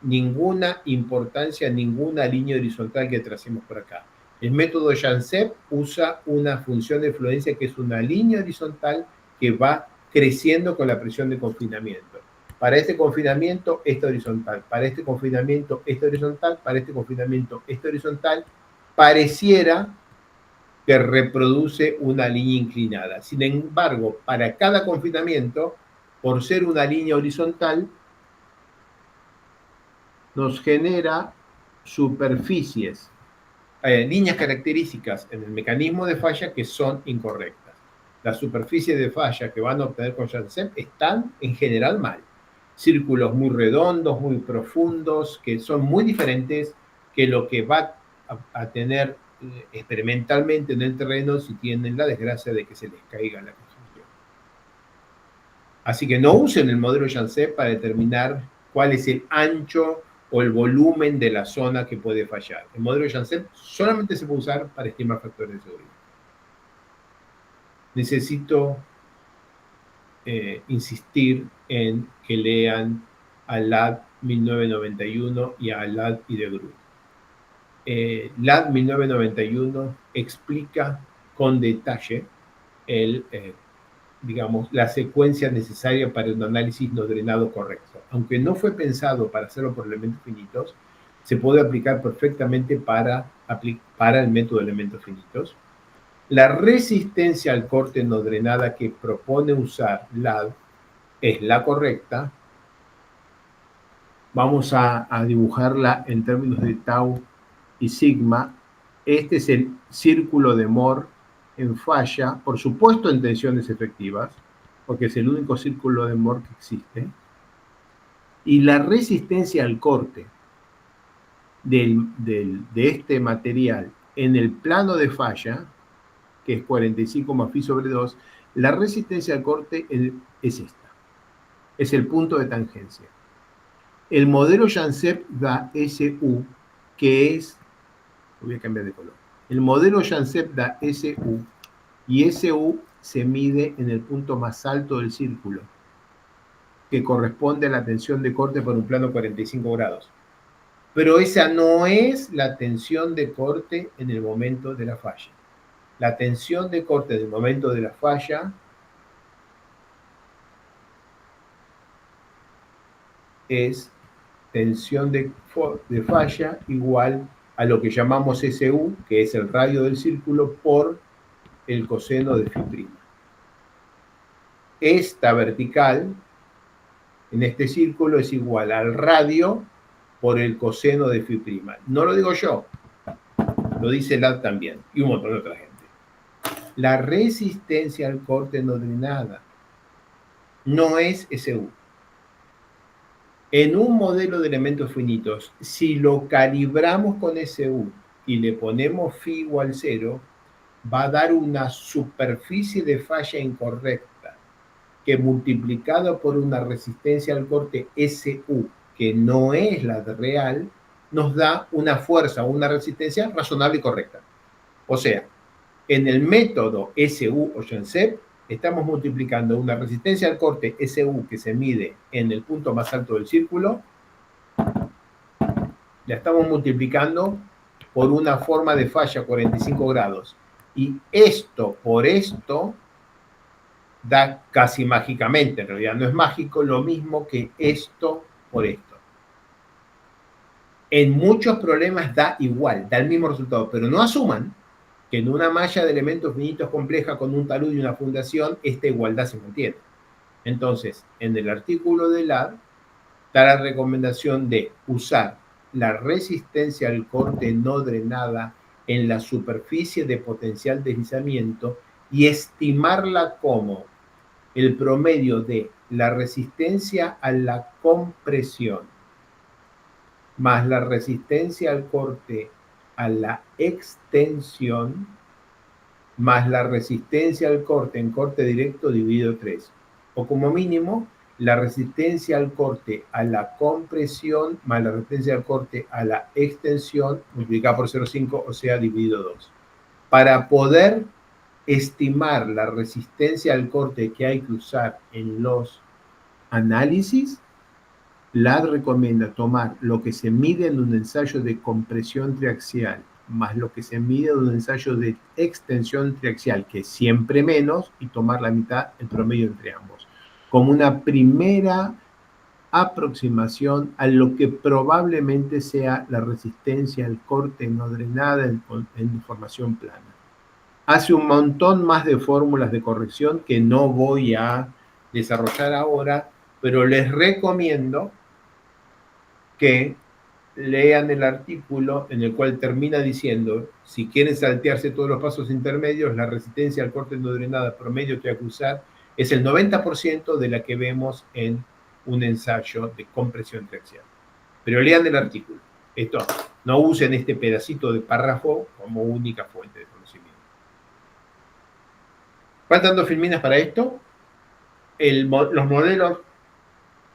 ninguna importancia, ninguna línea horizontal que tracemos por acá. El método Janssen usa una función de fluencia que es una línea horizontal que va creciendo con la presión de confinamiento. Para este confinamiento, esta horizontal. Para este confinamiento, esta horizontal. Para este confinamiento, esta horizontal. Pareciera que reproduce una línea inclinada. Sin embargo, para cada confinamiento, por ser una línea horizontal, nos genera superficies, líneas características en el mecanismo de falla que son incorrectas. Las superficies de falla que van a obtener con Janssen están en general mal. Círculos muy redondos, muy profundos, que son muy diferentes que lo que va a tener experimentalmente en el terreno si tienen la desgracia de que se les caiga la construcción. Así que no usen el modelo Janssen para determinar cuál es el ancho o el volumen de la zona que puede fallar. El modelo Janssen solamente se puede usar para estimar factores de seguridad. Necesito insistir en que lean a LAD 1991 y a LAD y de Groot. LAD 1991 explica con detalle digamos, la secuencia necesaria para un análisis no drenado correcto. Aunque no fue pensado para hacerlo por elementos finitos, se puede aplicar perfectamente para el método de elementos finitos. La resistencia al corte no drenada que propone usar LAD es la correcta. Vamos a dibujarla en términos de tau y sigma. Este es el círculo de Moore en falla, por supuesto en tensiones efectivas, porque es el único círculo de Moore que existe. Y la resistencia al corte de este material en el plano de falla, que es 45 más phi sobre 2, la resistencia al corte es esta. Es el punto de tangencia. El modelo Janssen da SU, que es... Voy a cambiar de color. El modelo Janssen da SU, y SU se mide en el punto más alto del círculo, que corresponde a la tensión de corte por un plano 45 grados. Pero esa no es la tensión de corte en el momento de la falla. La tensión de corte en el momento de la falla es tensión de falla igual a lo que llamamos SU, que es el radio del círculo, por el coseno de φ'. Esta vertical en este círculo es igual al radio por el coseno de φ'. No lo digo yo, lo dice LAD también, y un montón de otra gente. La resistencia al corte no drenada no es SU. En un modelo de elementos finitos, si lo calibramos con SU y le ponemos φ igual 0, va a dar una superficie de falla incorrecta, que multiplicado por una resistencia al corte SU, que no es la real, nos da una fuerza o una resistencia razonable y correcta. O sea, en el método SU o Janssen, estamos multiplicando una resistencia al corte SU que se mide en el punto más alto del círculo, la estamos multiplicando por una forma de falla 45 grados. Y esto por esto da casi mágicamente, en realidad no es mágico, lo mismo que esto por esto. En muchos problemas da igual, da el mismo resultado, pero no asuman que en una malla de elementos finitos compleja con un talud y una fundación, esta igualdad se mantiene. Entonces, en el artículo de LAD, da la recomendación de usar la resistencia al corte no drenada en la superficie de potencial deslizamiento y estimarla como el promedio de la resistencia a la compresión más la resistencia al corte a la extensión más la resistencia al corte en corte directo dividido 3. O como mínimo, la resistencia al corte a la compresión más la resistencia al corte a la extensión multiplicada por 0,5, o sea, dividido 2. Para poder estimar la resistencia al corte que hay que usar en los análisis, LAD recomienda tomar lo que se mide en un ensayo de compresión triaxial más lo que se mide en un ensayo de extensión triaxial, que es siempre menos, y tomar la mitad, el promedio entre ambos, como una primera aproximación a lo que probablemente sea la resistencia al corte no drenada en formación plana. Hace un montón más de fórmulas de corrección que no voy a desarrollar ahora, pero les recomiendo que lean el artículo en el cual termina diciendo, si quieren saltearse todos los pasos intermedios, la resistencia al corte no drenada promedio que hay que usar es el 90% de la que vemos en un ensayo de compresión triaxial. Pero lean el artículo. Esto, no usen este pedacito de párrafo como única fuente de conocimiento. ¿Faltan 2 filminas para esto? los modelos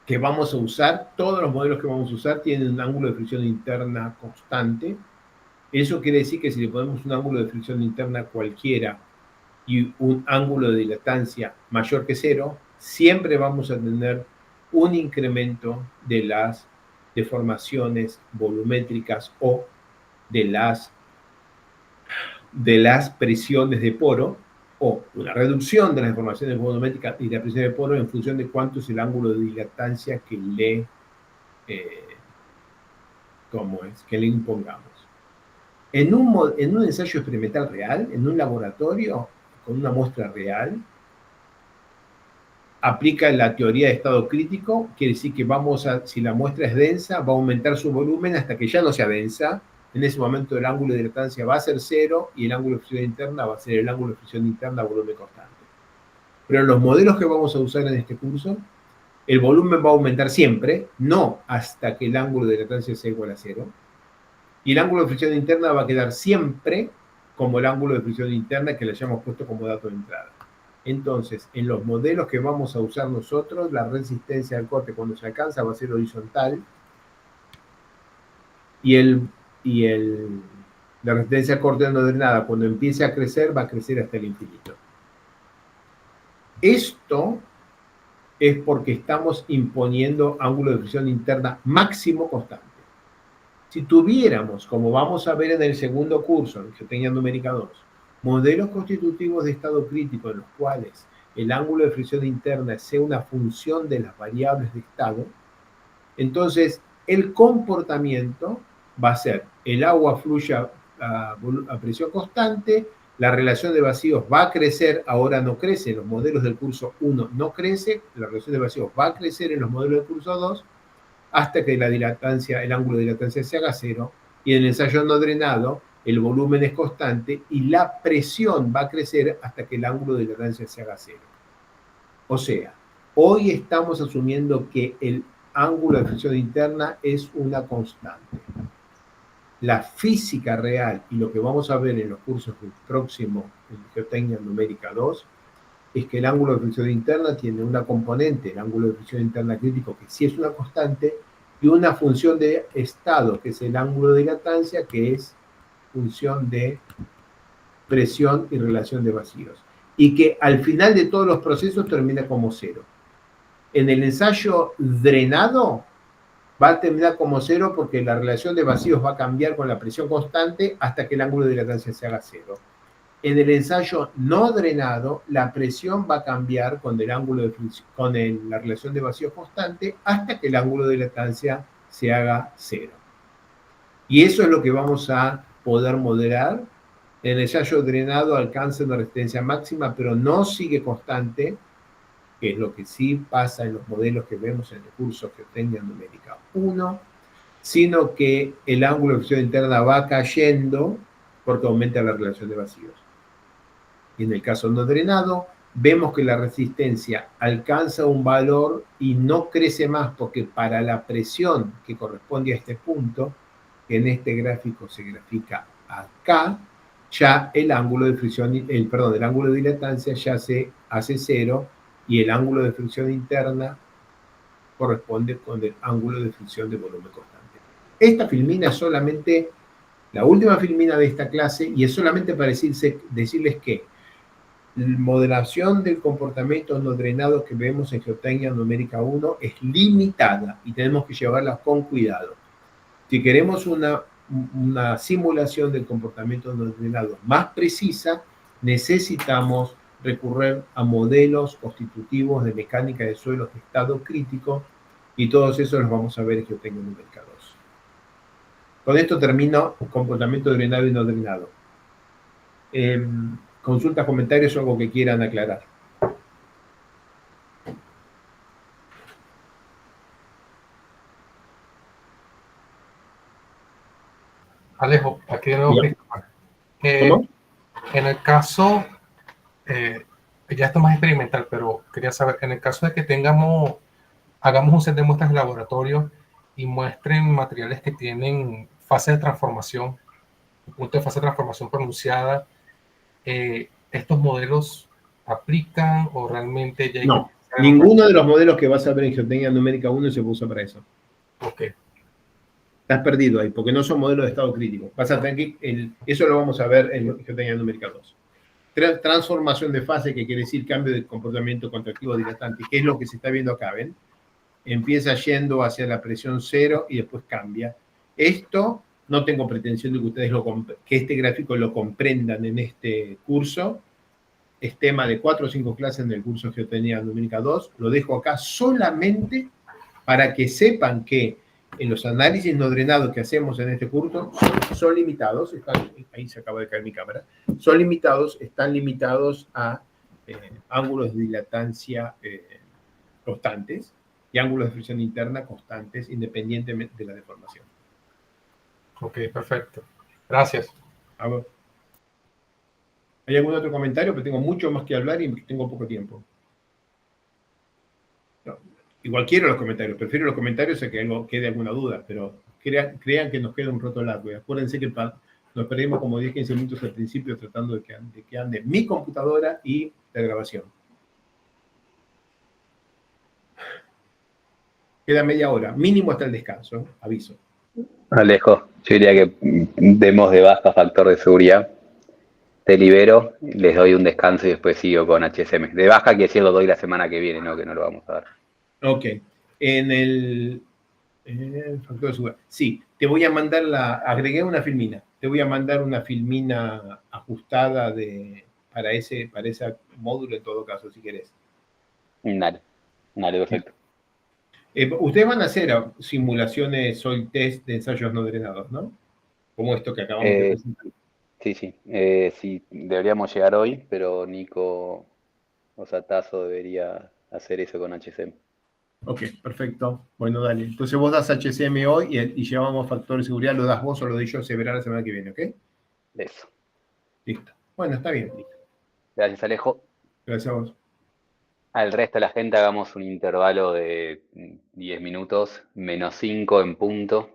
que vamos a usar, todos los modelos que vamos a usar tienen un ángulo de fricción interna constante. Eso quiere decir que si le ponemos un ángulo de fricción interna cualquiera y un ángulo de dilatancia mayor que 0, siempre vamos a tener un incremento de las deformaciones volumétricas o de las presiones de poro, o una reducción de las deformaciones volumétricas y la presión de poro en función de cuánto es el ángulo de dilatancia que le impongamos. En un ensayo experimental real, en un laboratorio, con una muestra real, aplica la teoría de estado crítico, quiere decir que si la muestra es densa, va a aumentar su volumen hasta que ya no sea densa. En ese momento el ángulo de dilatancia va a ser 0 y el ángulo de fricción interna va a ser el ángulo de fricción interna a volumen constante. Pero en los modelos que vamos a usar en este curso, el volumen va a aumentar siempre, no hasta que el ángulo de dilatancia sea igual a 0. Y el ángulo de fricción interna va a quedar siempre como el ángulo de fricción interna que le hayamos puesto como dato de entrada. Entonces, en los modelos que vamos a usar nosotros, la resistencia al corte cuando se alcanza va a ser horizontal y la resistencia al corte no drenada cuando empiece a crecer va a crecer hasta el infinito. Esto es porque estamos imponiendo ángulo de fricción interna máximo constante. Si tuviéramos, como vamos a ver en el segundo curso, en Geotecnia Numérica 2, modelos constitutivos de estado crítico en los cuales el ángulo de fricción interna sea una función de las variables de estado, entonces el comportamiento va a ser el agua fluye a presión constante, la relación de vacíos va a crecer, ahora no crece, en los modelos del curso 1 no crece, la relación de vacíos va a crecer en los modelos del curso 2, hasta que el ángulo de dilatancia se haga 0, y en el ensayo no drenado, el volumen es constante y la presión va a crecer hasta que el ángulo de dilatancia se haga 0. O sea, hoy estamos asumiendo que el ángulo de fricción interna es una constante. La física real y lo que vamos a ver en los cursos del próximo, en Geotecnia Numérica 2, es que el ángulo de fricción interna tiene una componente, el ángulo de fricción interna crítico, que sí es una constante, y una función de estado, que es el ángulo de dilatancia, que es función de presión y relación de vacíos. Y que al final de todos los procesos termina como 0. En el ensayo drenado va a terminar como 0 porque la relación de vacíos va a cambiar con la presión constante hasta que el ángulo de dilatancia se haga 0. En el ensayo no drenado, la presión va a cambiar con la relación de vacíos constante hasta que el ángulo de dilatancia se haga 0. Y eso es lo que vamos a poder modelar. En el ensayo drenado alcanza una resistencia máxima, pero no sigue constante, que es lo que sí pasa en los modelos que vemos en el curso Geotecnia Numérica 1, sino que el ángulo de fricción interna va cayendo porque aumenta la relación de vacíos. Y en el caso no drenado, vemos que la resistencia alcanza un valor y no crece más, porque para la presión que corresponde a este punto, que en este gráfico se grafica acá, ya el ángulo de fricción, el ángulo de dilatancia ya se hace 0 y el ángulo de fricción interna corresponde con el ángulo de fricción de volumen constante. Esta filmina es solamente la última filmina de esta clase y es solamente para decirles que la modelación del comportamiento no drenado que vemos en Geotecnia Numérica 1 es limitada y tenemos que llevarla con cuidado. Si queremos una simulación del comportamiento no drenado más precisa, necesitamos recurrir a modelos constitutivos de mecánica de suelos de estado crítico y todos esos los vamos a ver en Geotecnia Numérica 2. Con esto termino comportamiento drenado y no drenado. Consultas, comentarios o algo que quieran aclarar. Alejo, aquí de nuevo, Cristóbal. ¿Cómo? En el caso, ya esto es más experimental, pero quería saber, en el caso de que hagamos un set de muestras de laboratorio y muestren materiales que tienen fase de transformación, punto de fase de transformación pronunciada, ¿estos modelos aplican o realmente ya hay No. Ninguno de los modelos que vas a ver en Geotecnia Numérica 1 se usa para eso. Ok. Estás perdido ahí, porque no son modelos de estado crítico. Vas a tener que, eso lo vamos a ver en Geotecnia Numérica 2. Transformación de fase, que quiere decir cambio de comportamiento contractivo dilatante, que es lo que se está viendo acá, ¿ven? Empieza yendo hacia la presión cero y después cambia. Esto no tengo pretensión de que ustedes que este gráfico lo comprendan en este curso. Es tema de 4 o 5 clases en el curso Geotecnia Numérica 2. Lo dejo acá solamente para que sepan que en los análisis no drenados que hacemos en este curso son limitados. Ahí se acaba de caer mi cámara. Son limitados, están limitados a ángulos de dilatancia constantes y ángulos de fricción interna constantes, independientemente de la deformación. Ok, perfecto. Gracias. A ver. ¿Hay algún otro comentario? Porque tengo mucho más que hablar y tengo poco tiempo. No, igual quiero los comentarios, prefiero los comentarios a que quede alguna duda, pero crean que nos queda un rato largo. Y acuérdense que nos perdimos como 10-15 minutos al principio tratando de que ande mi computadora y la grabación. Queda media hora, mínimo hasta el descanso, aviso. Alejo, yo diría que demos de baja factor de seguridad. Te libero, les doy un descanso y después sigo con HSM. De baja quiere decir lo doy la semana que viene, no que no lo vamos a dar. Ok. En el factor de seguridad. Sí, te voy a mandar agregué una filmina. Te voy a mandar una filmina ajustada para ese módulo en todo caso, si querés. Dale, perfecto. Ustedes van a hacer simulaciones soil test de ensayos no drenados, ¿no? Como esto que acabamos de presentar. Sí. Sí, deberíamos llegar hoy, pero Nico Osatazo debería hacer eso con HSM. Ok, perfecto. Bueno, dale. Entonces vos das HSM hoy y llevamos factor de seguridad, lo das vos o lo doy yo, se verá la semana que viene, ¿ok? Eso. Listo. Bueno, está bien. Gracias, Alejo. Gracias a vos. Al resto de la gente hagamos un intervalo de 10 minutos, -5 en punto.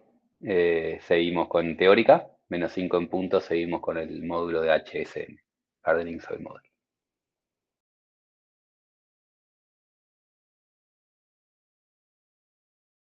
Seguimos con teórica, -5 en punto, seguimos con el módulo de HSM, Hardening Soil Model.